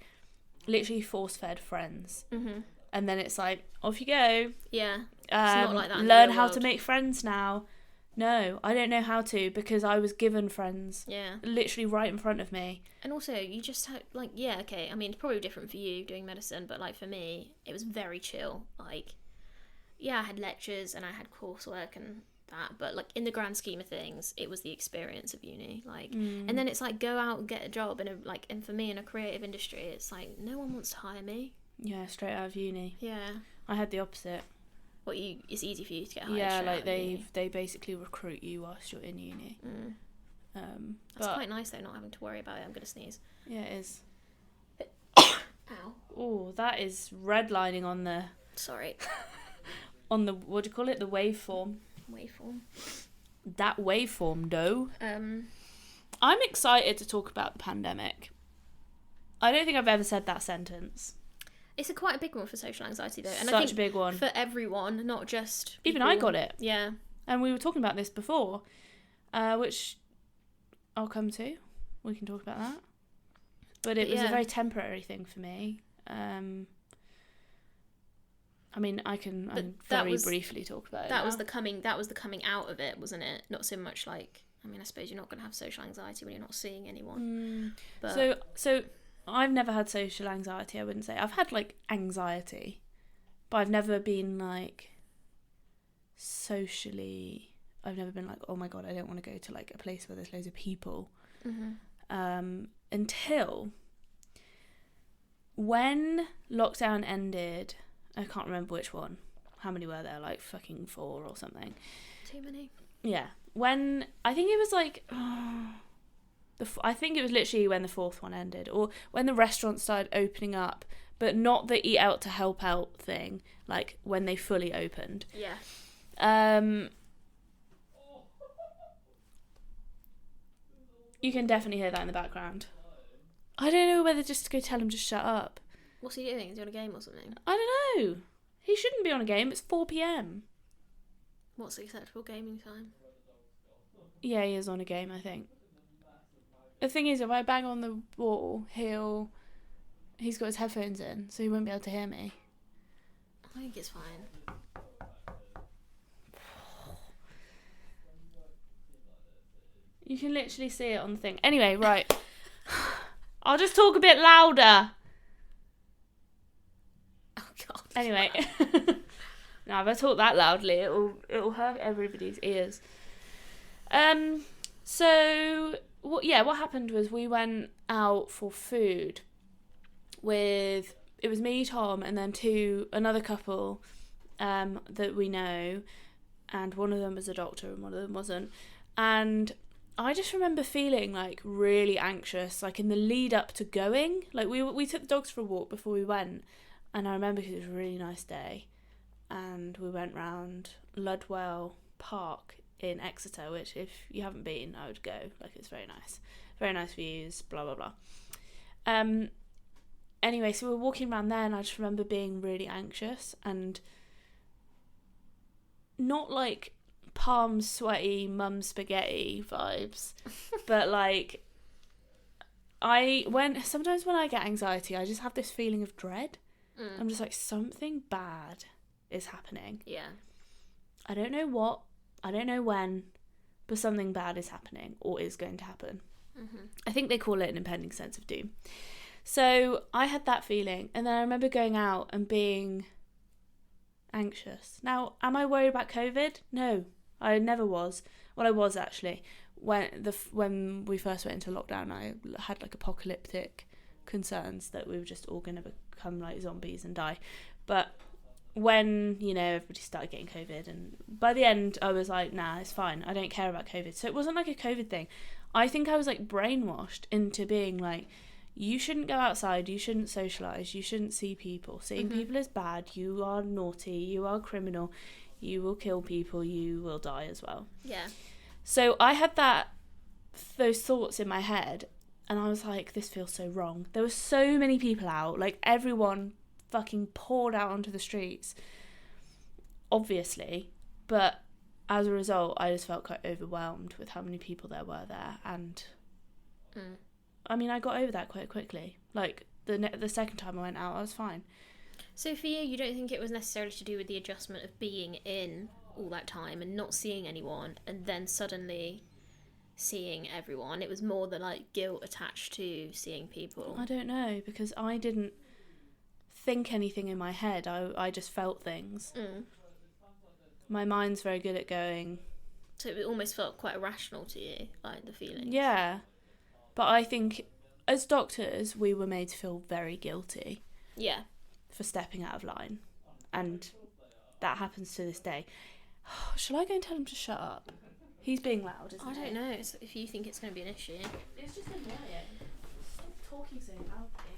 literally force-fed friends, and then it's like off you go. Yeah, it's not like that. In Learn the real how world. to make friends now. No, I don't know how to because I was given friends. Yeah. Literally right in front of me. And also, you just have, like, yeah, okay, I mean, it's probably different for you doing medicine, but, like, for me, it was very chill. Like, yeah, I had lectures and I had coursework and that, but, like, in the grand scheme of things, it was the experience of uni. Like, and then it's, like, go out and get a job in and for me, in a creative industry, it's, like, no one wants to hire me. Yeah, straight out of uni. Yeah. I had the opposite. It's easy for you to get hired. Yeah, straight like out of uni. they basically recruit you whilst you're in uni. That's quite nice though, not having to worry about it. I'm gonna sneeze. Yeah, it is. Ow. Oh, that is redlining on the Sorry. on the, what do you call it? The waveform. Waveform. That waveform, though. I'm excited to talk about the pandemic. I don't think I've ever said that sentence. It's quite a big one for social anxiety, though. And Such I think a big one. for everyone, not just people. Even I got it. Yeah. And we were talking about this before, which I'll come to. We can talk about that. But it was a very temporary thing for me. I mean, I can very briefly talk about it. That was the coming out of it, wasn't it? Not so much like, I mean, I suppose you're not going to have social anxiety when you're not seeing anyone. But So I've never had social anxiety, I wouldn't say. I've had, like, anxiety, but I've never been, like, socially... I've never been like, oh my God, I don't want to go to, like, a place where there's loads of people. Until when lockdown ended, I can't remember which one. How many were there? Like, fucking 4 or something. Too many. Yeah. When, I think it was, like... I think it was literally when the fourth one ended, or when the restaurants started opening up, but not the eat out to help out thing, like when they fully opened. Yeah. You can definitely hear that in the background. I don't know whether just to go tell him to shut up. What's he doing? Is he on a game or something? I don't know. He shouldn't be on a game. It's 4 p.m. What's the acceptable gaming time? Yeah, he is on a game, I think. The thing is, if I bang on the wall, he's got his headphones in, so he won't be able to hear me. I think it's fine. You can literally see it on the thing. Anyway, right. I'll just talk a bit louder. Oh God. Anyway. Now, if I talk that loudly, it'll hurt everybody's ears. So what happened was we went out for food with, it was me, Tom, and then another couple that we know, and one of them was a doctor and one of them wasn't. And I just remember feeling like really anxious, like in the lead up to going. Like we took the dogs for a walk before we went, and I remember because it was a really nice day, and we went round Ludwell Park in Exeter, which if you haven't been, I would go. Like, it's very nice views, blah blah blah. Anyway, so we were walking around there, and I just remember being really anxious and not like palms sweaty mum spaghetti vibes, but like sometimes when I get anxiety, I just have this feeling of dread. I'm just like, something bad is happening. Yeah. I don't know what, I don't know when, but something bad is happening or is going to happen. Mm-hmm. I think they call it an impending sense of doom. So I had that feeling, and then I remember going out and being anxious. Now, am I worried about COVID? No, I never was. Well, I was actually. When we first went into lockdown, I had like apocalyptic concerns that we were just all going to become like zombies and die. But when, everybody started getting COVID, and by the end I was like, nah, it's fine. I don't care about COVID. So it wasn't like a COVID thing. I think I was like brainwashed into being like, you shouldn't go outside, you shouldn't socialise, you shouldn't see people. Seeing people is bad, you are naughty, you are a criminal, you will kill people, you will die as well. Yeah. So I had those thoughts in my head, and I was like, this feels so wrong. There were so many people out, like everyone fucking poured out onto the streets, obviously, but as a result, I just felt quite overwhelmed with how many people there were there, and I mean, I got over that quite quickly. Like, the second time I went out, I was fine. So for you don't think it was necessarily to do with the adjustment of being in all that time and not seeing anyone, and then suddenly seeing everyone? It was more the, like, guilt attached to seeing people. I don't know, because I didn't think anything in my head. I just felt things. My mind's very good at going... So it almost felt quite irrational to you, like, the feelings. Yeah. But I think, as doctors, we were made to feel very guilty. Yeah. For stepping out of line. And that happens to this day. Shall I go and tell him to shut up? He's being loud, isn't he? I don't know if you think it's going to be an issue. It's just annoying. Stop talking so loudly.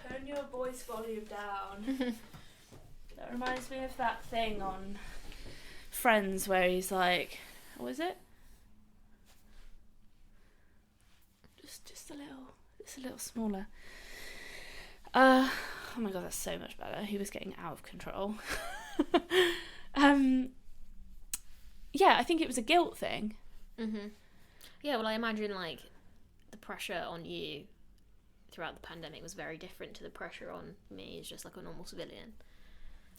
Turn your voice volume down. That reminds me of that thing on Friends where he's like, what is it? Just a little smaller. Oh my god, that's so much better. He was getting out of control. Yeah, I think it was a guilt thing. Yeah, well, I imagine, like, the pressure on you throughout the pandemic was very different to the pressure on me as just like a normal civilian.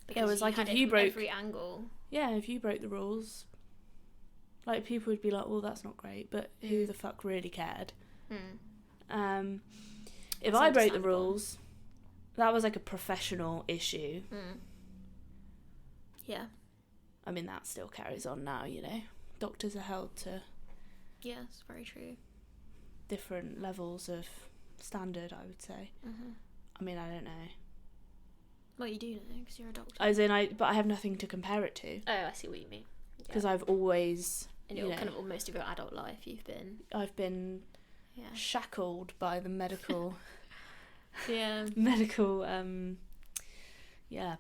Because it was like, if you from broke every angle. Yeah, if you broke the rules, like, people would be like, well, that's not great, but who the fuck really cared? If I broke the rules, that was like a professional issue. Yeah. I mean, that still carries on now, Doctors are held to... Yes, very true. different levels of standard, I would say. Mm-hmm. I mean, I don't know. Well, you do know, because you're a doctor. As in, but I have nothing to compare it to. Oh, I see what you mean. Because I've always... In your kind of most of your adult life, I've been shackled by the medical... yeah. medical,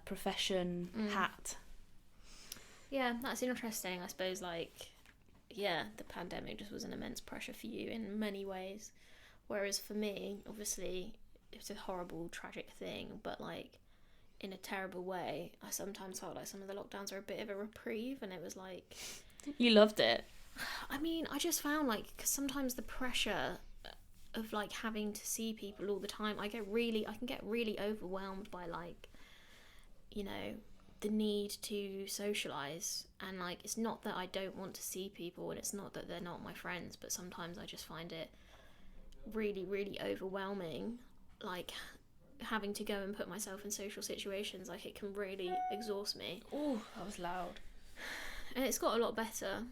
profession hat. Yeah, that's interesting. I suppose, like, the pandemic just was an immense pressure for you in many ways. Whereas for me, obviously, it was a horrible, tragic thing, but, like, in a terrible way, I sometimes felt like some of the lockdowns were a bit of a reprieve, and it was like... You loved it. I mean, I just found, like, cause sometimes the pressure of, like, having to see people all the time, I can get really overwhelmed by, like, you know, the need to socialise, and, like, it's not that I don't want to see people, and it's not that they're not my friends, but sometimes I just find it really, really overwhelming, like, having to go and put myself in social situations. Like, it can really exhaust me. Oh, that was loud. And it's got a lot better,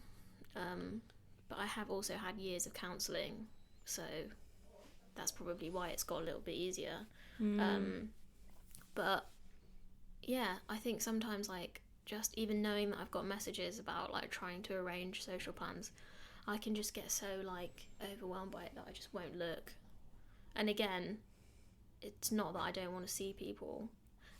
but I have also had years of counselling, so that's probably why it's got a little bit easier. But yeah, I think sometimes, like, just even knowing that I've got messages about, like, trying to arrange social plans, I can just get so, like, overwhelmed by it that I just won't look. And again, it's not that I don't want to see people.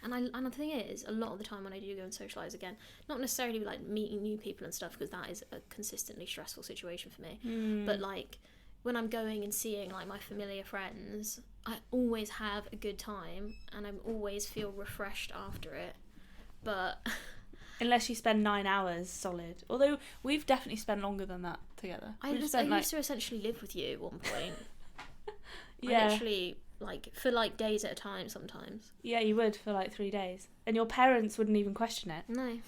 And the thing is, a lot of the time when I do go and socialise again, not necessarily like meeting new people and stuff, because that is a consistently stressful situation for me, but like when I'm going and seeing like my familiar friends, I always have a good time and I always feel refreshed after it. But unless you spend 9 hours solid, although we've definitely spent longer than that together. I used to essentially live with you at one point. Yeah, I literally, like, for like days at a time sometimes. Yeah, you would for like 3 days, and your parents wouldn't even question it. No.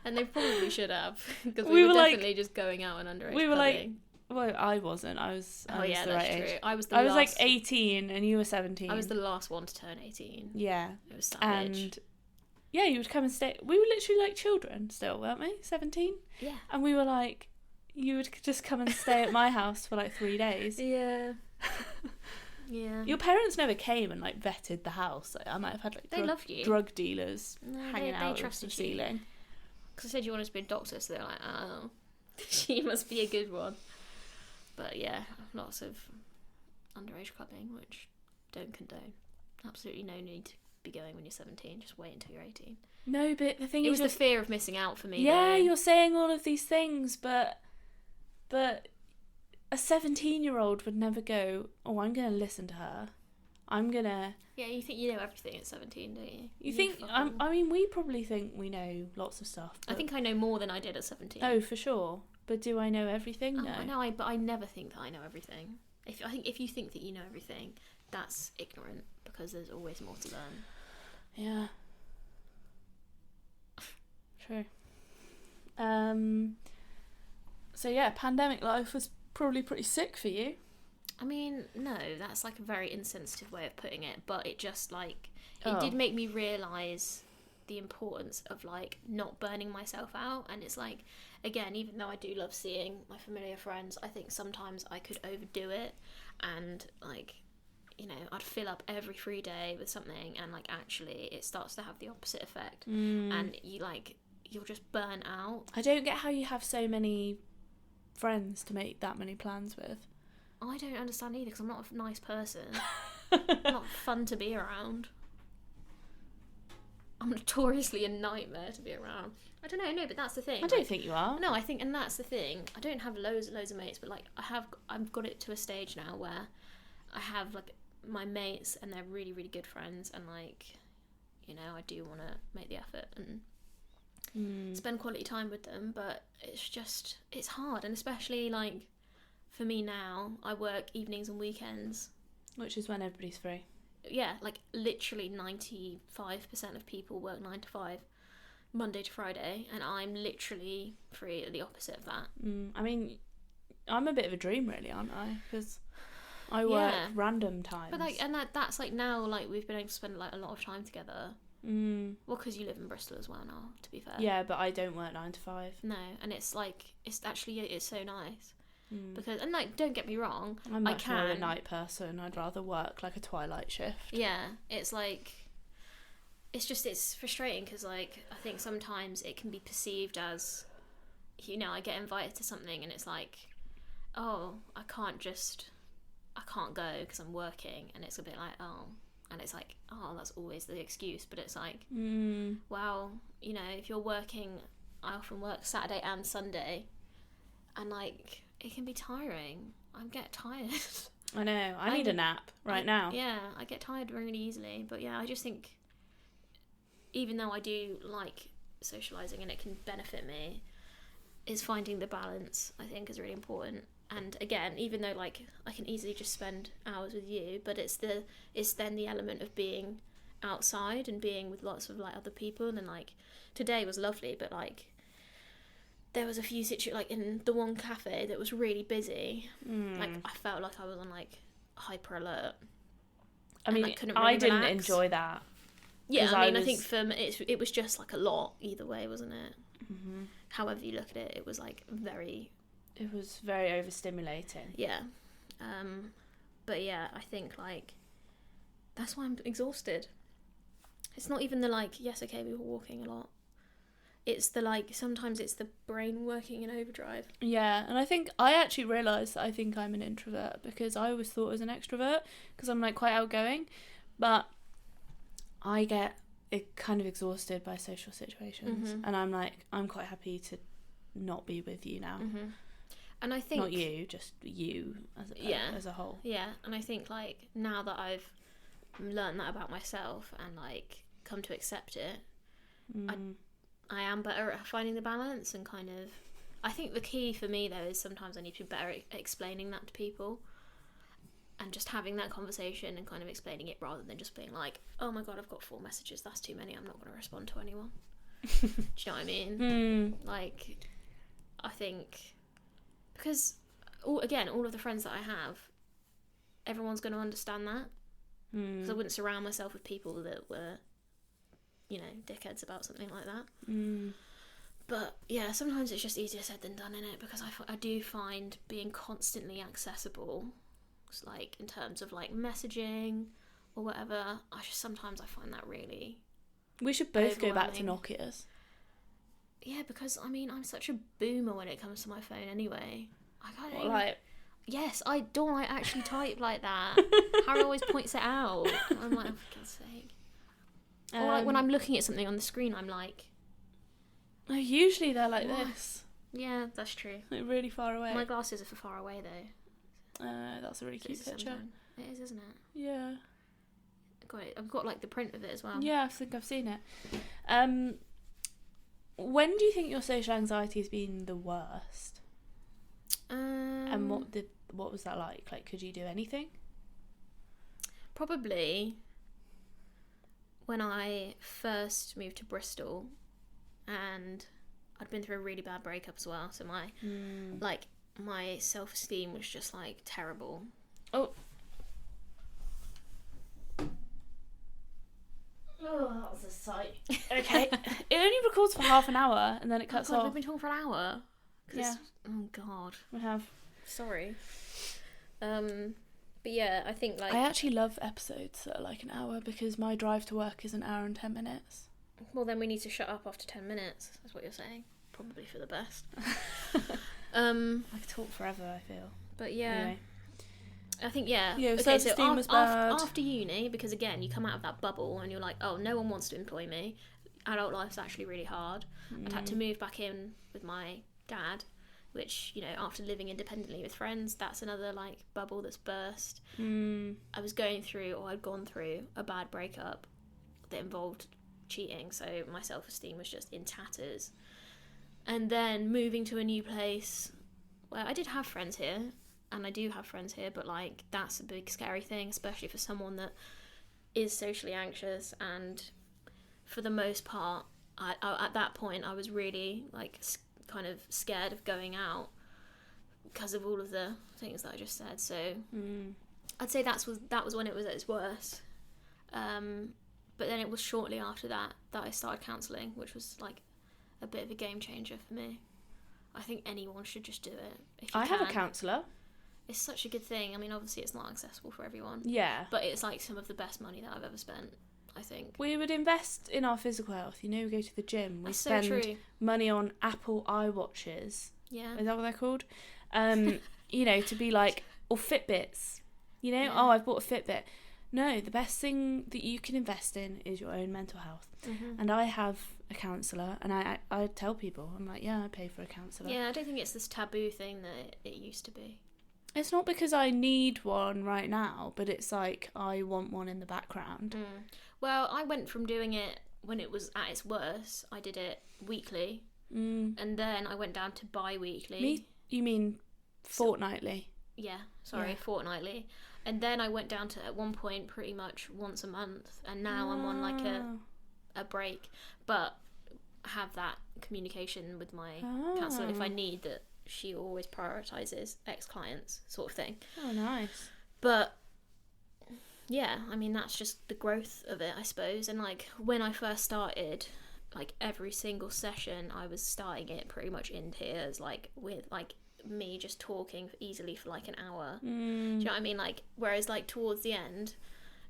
And they probably should have, because we were definitely like, just going out and underage. We were like, well, I wasn't. I was. Oh, yeah, that's right true. age. I was like 18, and you were 17. I was the last one to turn 18. Yeah, it was savage. And yeah, you would come and stay. We were literally like children still, weren't we? 17. Yeah. And we were like, you would just come and stay at my house for like 3 days. Yeah. Yeah. Your parents never came and like vetted the house. Like, I might have had like they loved you. Drug dealers hanging out of the ceiling. Because I said you wanted to be a doctor, so they're like, oh, she must be a good one. But yeah, lots of underage clubbing, which don't condone. Absolutely no need to be going when you're 17. Just wait until you're 18. No, but the thing is, it was the fear of missing out for me. Yeah, though. You're saying all of these things, but a 17-year-old would never go, oh, I'm going to listen to her. I'm going to... Yeah, you think you know everything at 17, don't you? You think... I mean, we probably think we know lots of stuff. I think I know more than I did at 17. Oh, for sure. But do I know everything? No. I know, but I never think that I know everything. I think if you think that you know everything, that's ignorant, because there's always more to learn. Yeah. True. So yeah, pandemic life was probably pretty sick for you. I mean, no, that's like a very insensitive way of putting it, but it just like it did make me realise the importance of like not burning myself out. And it's like, again, even though I do love seeing my familiar friends, I think sometimes I could overdo it, and like, you know, I'd fill up every free day with something, and like actually it starts to have the opposite effect, and you'll just burn out. I don't get how you have so many friends to make that many plans with. I don't understand either, because I'm not a nice person. I'm not fun to be around. I'm notoriously a nightmare to be around. I don't know, no, but that's the thing. I don't think you are. No, I think, and that's the thing. I don't have loads of mates, but like I've got it to a stage now where I have like my mates, and they're really, really good friends, and like, you know, I do want to make the effort and spend quality time with them, but it's hard, and especially like for me now, I work evenings and weekends, which is when everybody's free. Yeah, like literally 95% of people work 9 to 5 Monday to Friday, and I'm literally free at the opposite of that. I mean, I'm a bit of a dream, really, aren't I? Because I work random times. But like, and that's like now, like we've been able to spend like a lot of time together. Well, because you live in Bristol as well now, to be fair. Yeah, but I don't work 9 to 5. No, and it's like, it's actually, it's so nice. Because, and like, don't get me wrong, I'm much more a night person. I'd rather work like a twilight shift. Yeah, it's like, it's frustrating because, like, I think sometimes it can be perceived as, you know, I get invited to something and it's like, oh, I can't go because I'm working, and it's a bit like, oh, and it's like, oh, that's always the excuse, but it's like, well, you know, if you're working, I often work Saturday and Sunday, and like, it can be tiring. I get tired. I know. I need a nap now. Yeah, I get tired really easily, but yeah, I just think, even though I do like socialising and it can benefit me, is finding the balance, I think, is really important. And again, even though like I can easily just spend hours with you, but it's then the element of being outside and being with lots of like other people. And like today was lovely, but like there was a few like in the one cafe that was really busy. Like I felt like I was on like hyper alert. I mean, I didn't enjoy that. Yeah, I mean, I think for me, it was just like a lot either way, wasn't it? Mm-hmm. However you look at it, it was like It was very overstimulating. Yeah. But yeah, I think like that's why I'm exhausted. It's not even the like, yes, okay, we were walking a lot. It's the like, sometimes it's the brain working in overdrive. Yeah, and I think I actually realised that I think I'm an introvert because I always thought I was an extrovert because I'm like quite outgoing, but I get kind of exhausted by social situations, and I'm like, I'm quite happy to not be with you now. And I think not you, just you as a whole. Yeah, and I think like now that I've learned that about myself and like come to accept it, I am better at finding the balance and kind of. I think the key for me though is sometimes I need to be better at explaining that to people, and just having that conversation and kind of explaining it rather than just being like, oh my god, I've got 4 messages, that's too many, I'm not going to respond to anyone. Do you know what I mean? Like, I think. Because, all of the friends that I have, everyone's going to understand that. Because I wouldn't surround myself with people that were, you know, dickheads about something like that. But, yeah, sometimes it's just easier said than done, innit? Because I do find being constantly accessible, like, in terms of, like, messaging or whatever, sometimes I find that really We should both go back to Nokias. Yeah, because, I mean, I'm such a boomer when it comes to my phone anyway. Yes, I actually type like that. Harry always points it out. I'm like, oh, for God's sake. Or like when I'm looking at something on the screen, I'm like... No, usually they're like this. Yeah, that's true. Like really far away. My glasses are for far away, though. That's a really cute picture. It is, isn't it? Yeah. I've got like the print of it as well. Yeah, I think I've seen it. When do you think your social anxiety has been the worst? And what was that like? Like, could you do anything? Probably when I first moved to Bristol, and I'd been through a really bad breakup as well. So my self-esteem was just like terrible. Oh, that was a sight. Okay. It only records for half an hour and then it cuts off. We've been talking for an hour. Yeah. Oh God. We have. Sorry. But yeah, I think like... I actually love episodes that are like an hour because my drive to work is an hour and 10 minutes. Well, then we need to shut up after 10 minutes. That's what you're saying. Probably for the best. I could talk forever, I feel. But yeah. Anyway. I think, yeah. Yeah, okay, so was bad. After uni, because again, you come out of that bubble and you're like, oh, no one wants to employ me. Adult life's actually really hard. I'd had to move back in with my dad, which, you know, after living independently with friends, that's another, like, bubble that's burst. I was I'd gone through a bad breakup that involved cheating, so my self-esteem was just in tatters. And then moving to a new place where I did have friends here, and I do have friends here, but like that's a big scary thing, especially for someone that is socially anxious. And for the most part, I at that point I was really like kind of scared of going out because of all of the things that I just said. So I'd say that was when it was at its worst. But then it was shortly after that I started counselling, which was like a bit of a game changer for me. I think anyone should just do it if you I can. have a counsellor. It's such a good thing. I mean, obviously it's not accessible for everyone. Yeah. But it's like some of the best money that I've ever spent, I think. We would invest in our physical health. You know, we go to the gym. We That's spend so true. money on Apple iWatches. Yeah. Is that what they're called? You know, to be like, or Fitbits. You know, Yeah. oh, I've bought a Fitbit. No, the best thing that you can invest in is your own mental health. Mm-hmm. And I have a counsellor, and I tell people, I'm like, yeah, I pay for a counsellor. Yeah, I don't think it's this taboo thing that it used to be. It's not because I need one right now, but it's like I want one in the background. Well, I went from doing it when it was at its worst. I did it weekly, and then I went down to bi-weekly. You mean fortnightly? Fortnightly. And then I went down to, at one point, pretty much once a month, and now I'm on like a break, but I have that communication with my counsellor if I need that. She always prioritises ex-clients, sort of thing. Oh, nice. But yeah, I mean, that's just the growth of it, I suppose. And like when I first started, like every single session I was starting it pretty much in tears, like with like me just talking easily for like an hour. Do you know what I mean? Like, whereas like towards the end,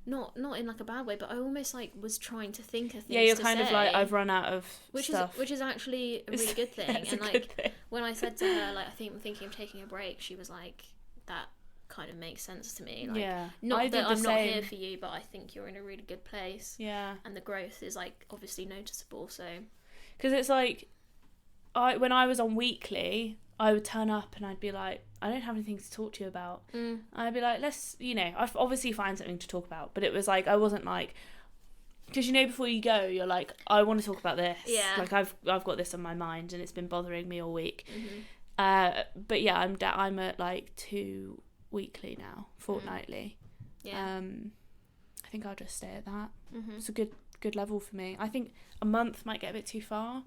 not in like a bad way, but I almost like was trying to think of things. Yeah, you're to kind say, of like, I've run out of stuff. which is actually a really good thing. It's and a like good thing. when I said to her, like, I'm thinking of taking a break, she was like, that kind of makes sense to me. Like, yeah, not that I'm not here for you, but I think you're in a really good place. Yeah, and the growth is like obviously noticeable. So because it's like, when I was on weekly, I would turn up and I'd be like, I don't have anything to talk to you about. I'd be like, let's, you know, I'd obviously find something to talk about, but it was like, I wasn't like, because you know, before you go, you're like, I want to talk about this. Yeah. Like I've got this on my mind and it's been bothering me all week. But yeah, I'm at like 2 weekly now, fortnightly. yeah. I think I'll just stay at that. It's a good level for me. I think a month might get a bit too far.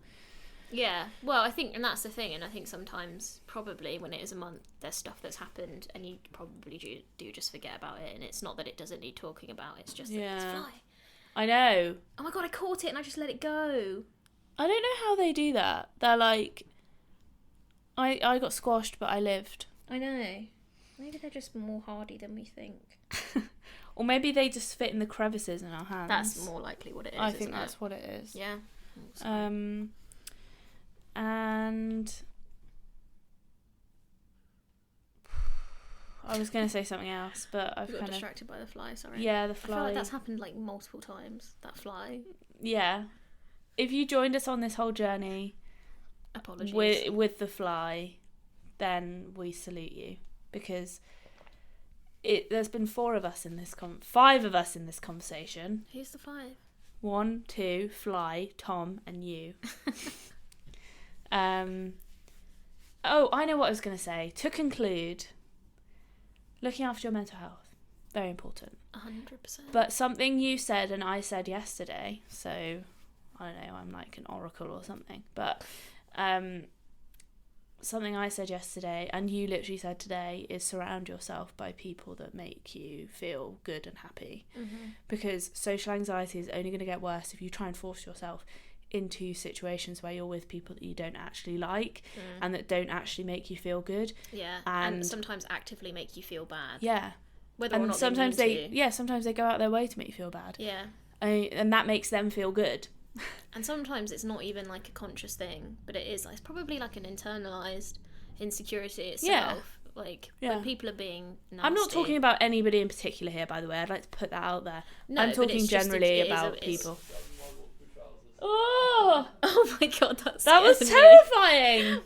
Yeah, well, I think, and that's the thing, and I think sometimes, probably, when it is a month, there's stuff that's happened, and you probably do just forget about it, and it's not that it doesn't need talking about, it's just that it's fly. I know. Oh my god, I caught it, and I just let it go. I don't know how they do that. They're like, I got squashed, but I lived. I know. Maybe they're just more hardy than we think. Or maybe they just fit in the crevices in our hands. That's more likely what it is, I think that's what it is. Yeah. And I was going to say something else, but I've got kind of distracted by the fly, sorry. Yeah, the fly. I feel like that's happened like multiple times, that fly. Yeah. If you joined us on this whole journey Apologies. with the fly, then we salute you, because there's been 5 of us in this conversation. Who's the 5? 1, 2, Fly, Tom, and you. Oh, I know what I was going to say. To conclude, looking after your mental health, very important. 100%. But something you said and I said yesterday, so I don't know, I'm like an oracle or something, but something I said yesterday and you literally said today is surround yourself by people that make you feel good and happy. Because social anxiety is only going to get worse if you try and force yourself into situations where you're with people that you don't actually like and that don't actually make you feel good. Yeah, and sometimes actively make you feel bad. Yeah. Whether and or not sometimes sometimes they go out their way to make you feel bad. Yeah. And that makes them feel good. And sometimes it's not even like a conscious thing, but it is. It's probably like an internalized insecurity itself. Yeah. Like when people are being nasty. I'm not talking about anybody in particular here, by the way. I'd like to put that out there. No, I'm talking generally about people. Oh my god, that was terrifying.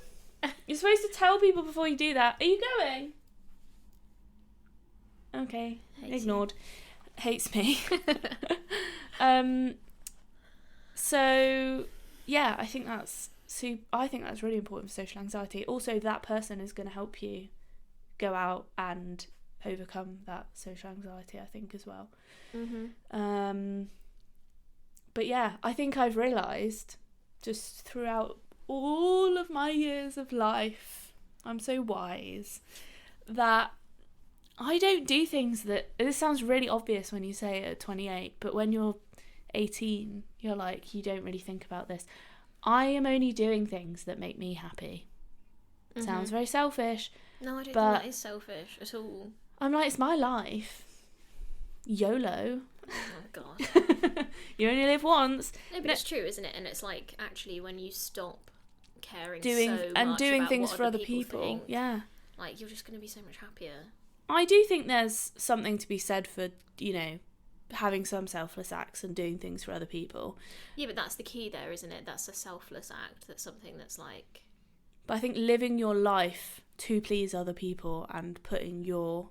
You're supposed to tell people before you do that. Are you going? Okay, ignored. Hates me. So yeah, I think that's really important for social anxiety. Also, that person is going to help you go out and overcome that social anxiety, I think, as well. But yeah, I think I've realised just throughout all of my years of life, I'm so wise, that I don't do things that... This sounds really obvious when you say it at 28, but when you're 18, you're like, you don't really think about this. I am only doing things that make me happy. Sounds very selfish. No, I don't but think that is selfish at all. I'm like, it's my life. YOLO. Oh god. You only live once. No, but it's true, isn't it? And it's like, actually, when you stop caring Doing about things what for other people think, yeah. like, you're just going to be so much happier. I do think there's something to be said for, you know, having some selfless acts and doing things for other people. Yeah, but that's the key there, isn't it? That's a selfless act. That's something that's like... But I think living your life to please other people and putting your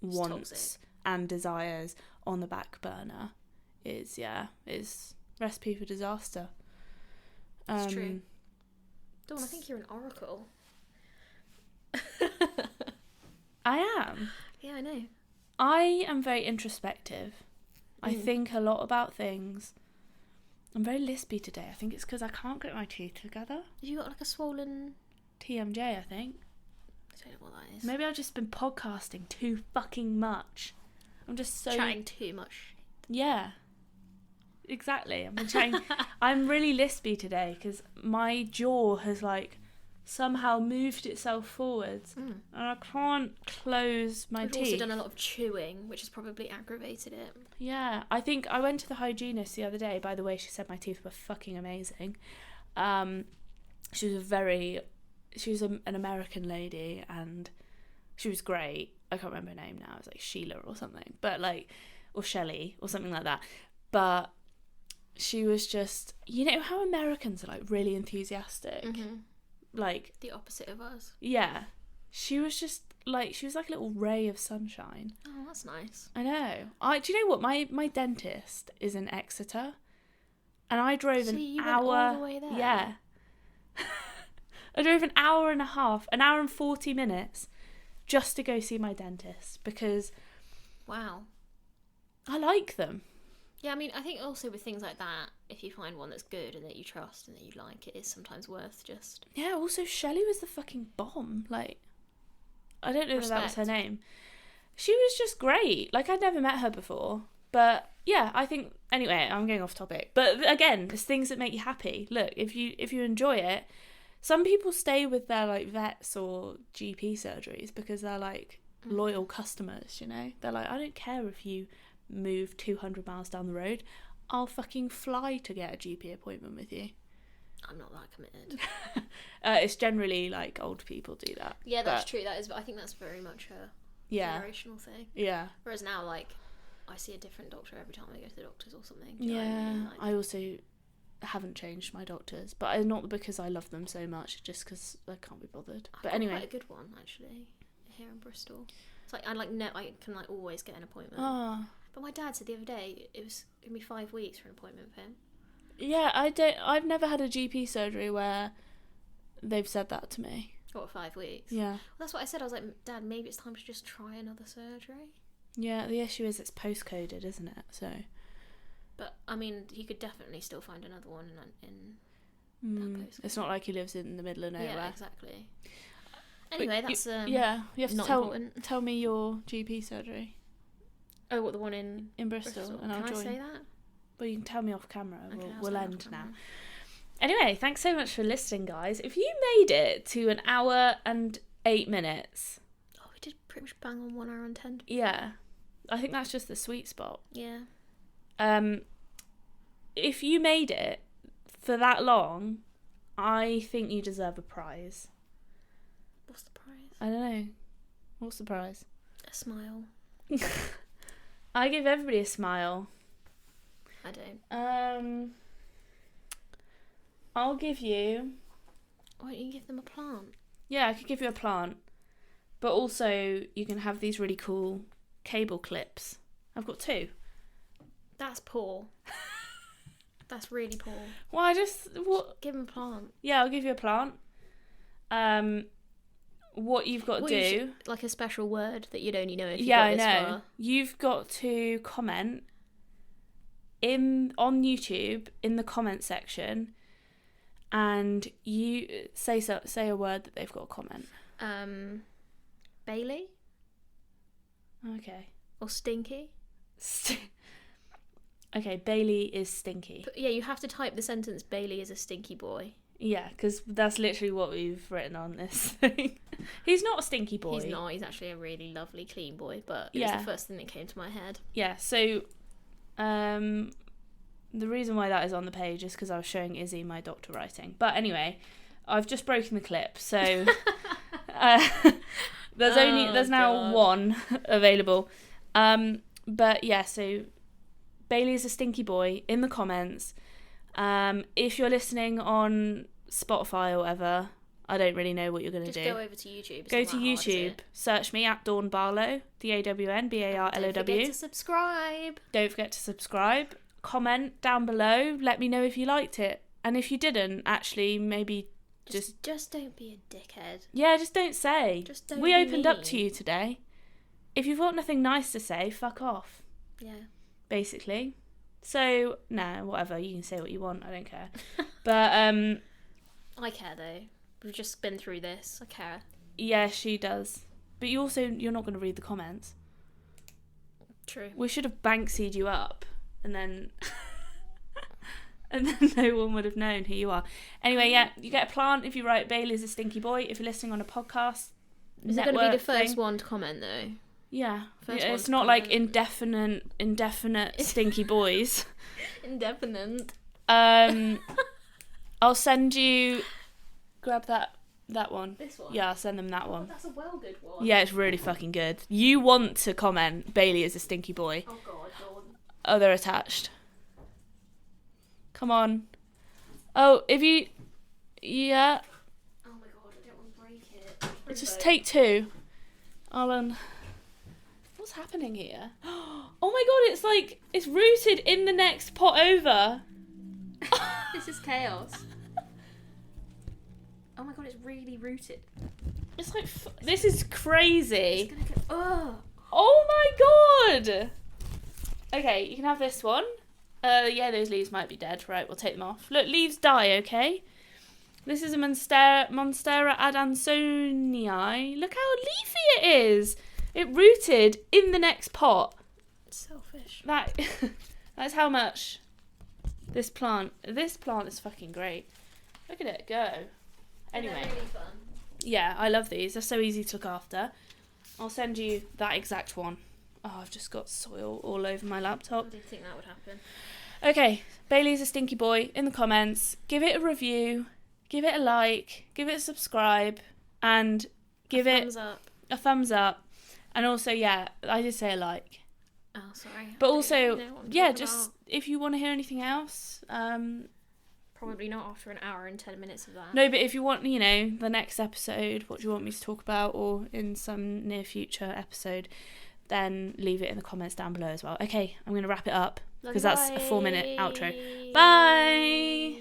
wants toxic. And desires on the back burner is recipe for disaster. It's true. Dawn, I think you're an oracle. I am. Yeah, I know. I am very introspective. I think a lot about things. I'm very lispy today. I think it's because I can't get my teeth together. Have you got like a swollen... TMJ, I think. I don't know what that is. Maybe I've just been podcasting too fucking much. I'm just so... Chatting too much. Yeah. Exactly. I've been chatting... I'm really lispy today because my jaw has like somehow moved itself forwards and I can't close my teeth. We've also done a lot of chewing, which has probably aggravated it. Yeah, I think I went to the hygienist the other day. By the way, she said my teeth were fucking amazing. She was an American lady and she was great. I can't remember her name now. It was like Sheila or something, but like, or Shelley or something like that. But she was just, you know how Americans are like really enthusiastic? Like the opposite of us. Yeah. She was just like, she was like a little ray of sunshine. Oh, that's nice. I know. Do you know what? My dentist is in Exeter, and I drove an hour. Went all the way there? Yeah. I drove an hour and a half, an hour and 40 minutes, just to go see my dentist because. Wow. I like them. Yeah, I mean, I think also with things like that, if you find one that's good and that you trust and that you like, it is sometimes worth just... Yeah, also Shelley was the fucking bomb. Like, I don't know if that was her name. She was just great. Like, I'd never met her before. But, yeah, I think... Anyway, I'm going off topic. But, again, there's things that make you happy. Look, if you enjoy it... Some people stay with their, like, vets or GP surgeries because they're, like, loyal customers, you know? They're like, I don't care if you... move 200 miles down the road, I'll fucking fly to get a GP appointment with you. I'm not that committed. It's generally like old people do that. Yeah, that's true. That is, I think that's very much a generational thing. Yeah. Whereas now, like, I see a different doctor every time I go to the doctors or something. I also haven't changed my doctors, but not because I love them so much, just because I can't be bothered. But anyway, quite a good one actually here in Bristol. It's like I can like always get an appointment. Oh. But my dad said the other day it was gonna be 5 weeks for an appointment with him. Yeah, I've never had a GP surgery where they've said that to me. What, 5 weeks? Yeah. Well, that's what I said. I was like, Dad, maybe it's time to just try another surgery. Yeah, the issue is it's postcoded, isn't it? So. But I mean, he could definitely still find another one in that postcode. It's not like he lives in the middle of nowhere. Yeah, exactly. Anyway, that's you have to tell me your GP surgery. Oh, what, the one in Bristol? And I'll join. Can I say that? Well, you can tell me off camera. Okay, we'll end now. Anyway, thanks so much for listening, guys. If you made it to an hour and 8 minutes... Oh, we did pretty much bang on 1 hour and 10. Yeah. I think that's just the sweet spot. Yeah. If you made it for that long, I think you deserve a prize. What's the prize? I don't know. What's the prize? A smile. I give everybody a smile. I don't. I'll give you... Why don't you give them a plant? Yeah, I could give you a plant. But also, you can have these really cool cable clips. I've got 2. That's poor. That's really poor. Well, What? Give them a plant. Yeah, I'll give you a plant. What you've got to do... like a special word that you'd only know if you got this far. You've got to comment on YouTube in the comment section, and you say a word that they've got to comment. Bailey? Okay. Or stinky? Okay, Bailey is stinky. But, yeah, you have to type the sentence, Bailey is a stinky boy, Yeah, because that's literally what we've written on this thing. He's not a stinky boy. He's not. He's actually a really lovely, clean boy. But it was the first thing that came to my head. Yeah. So, the reason why that is on the page is because I was showing Izzy my doctor writing. But anyway, I've just broken the clip, so there's now one available. But yeah, so Bailey is a stinky boy in the comments. If you're listening on Spotify or whatever, I don't really know what you're going to do. Just go over to YouTube. Go to YouTube, search me at Dawn Barlow, DAWN BARLOW. Don't forget to subscribe. Don't forget to subscribe. Comment down below. Let me know if you liked it. And if you didn't, actually, maybe just don't be a dickhead. Yeah, just don't say. Just don't We be opened up mean. to you today. If you've got nothing nice to say, fuck off. Yeah. Basically. So, no, whatever. You can say what you want. I don't care. But, I care, though. We've just been through this. I care. yeah, she does. But you're not going to read the comments. True. We should have Banksied you up. And then... and then no one would have known who you are. Anyway, yeah, you get a plant if you write Bailey's a stinky boy. If you're listening on a podcast, Is it going to be the first thing. one to comment, though? Yeah. First Yeah, one it's to not like comment. indefinite stinky boys. Indefinite. I'll send you... Grab that one. This one? Yeah, I'll send them that one. That's a well good one. Yeah, it's really fucking good. You want to comment Bailey is a stinky boy. Oh, God. Oh, they're attached. Come on. Oh, if you... Yeah. Oh, my God. I don't want to break it. Just take two. I'll, What's happening here? Oh my God, it's like... It's rooted in the next pot over. This is chaos. Oh, my God. It's really rooted. It's like... This is crazy. It's going to go... Oh. Oh my God! Okay, you can have this one. Yeah, those leaves might be dead. Right, we'll take them off. Look, leaves die, okay? This is a Monstera adansonii. Look how leafy it is. It rooted in the next pot. It's selfish. That's how much this plant is fucking great. Look at it go. Anyway. They're really fun. Yeah, I love these. They're so easy to look after. I'll send you that exact one. Oh, I've just got soil all over my laptop. I didn't think that would happen. Okay, Bailey's a stinky boy in the comments. Give it a review, give it a like, give it a subscribe, and give it a thumbs up. And also, yeah, I did say a like. Oh, sorry. But also, yeah, just about. if you want to hear anything else. Probably not after an hour and 10 minutes of that. No, but if you want, the next episode, what do you want me to talk about, or in some near future episode, then leave it in the comments down below as well. Okay, I'm going to wrap it up because that's a 4-minute outro. Bye!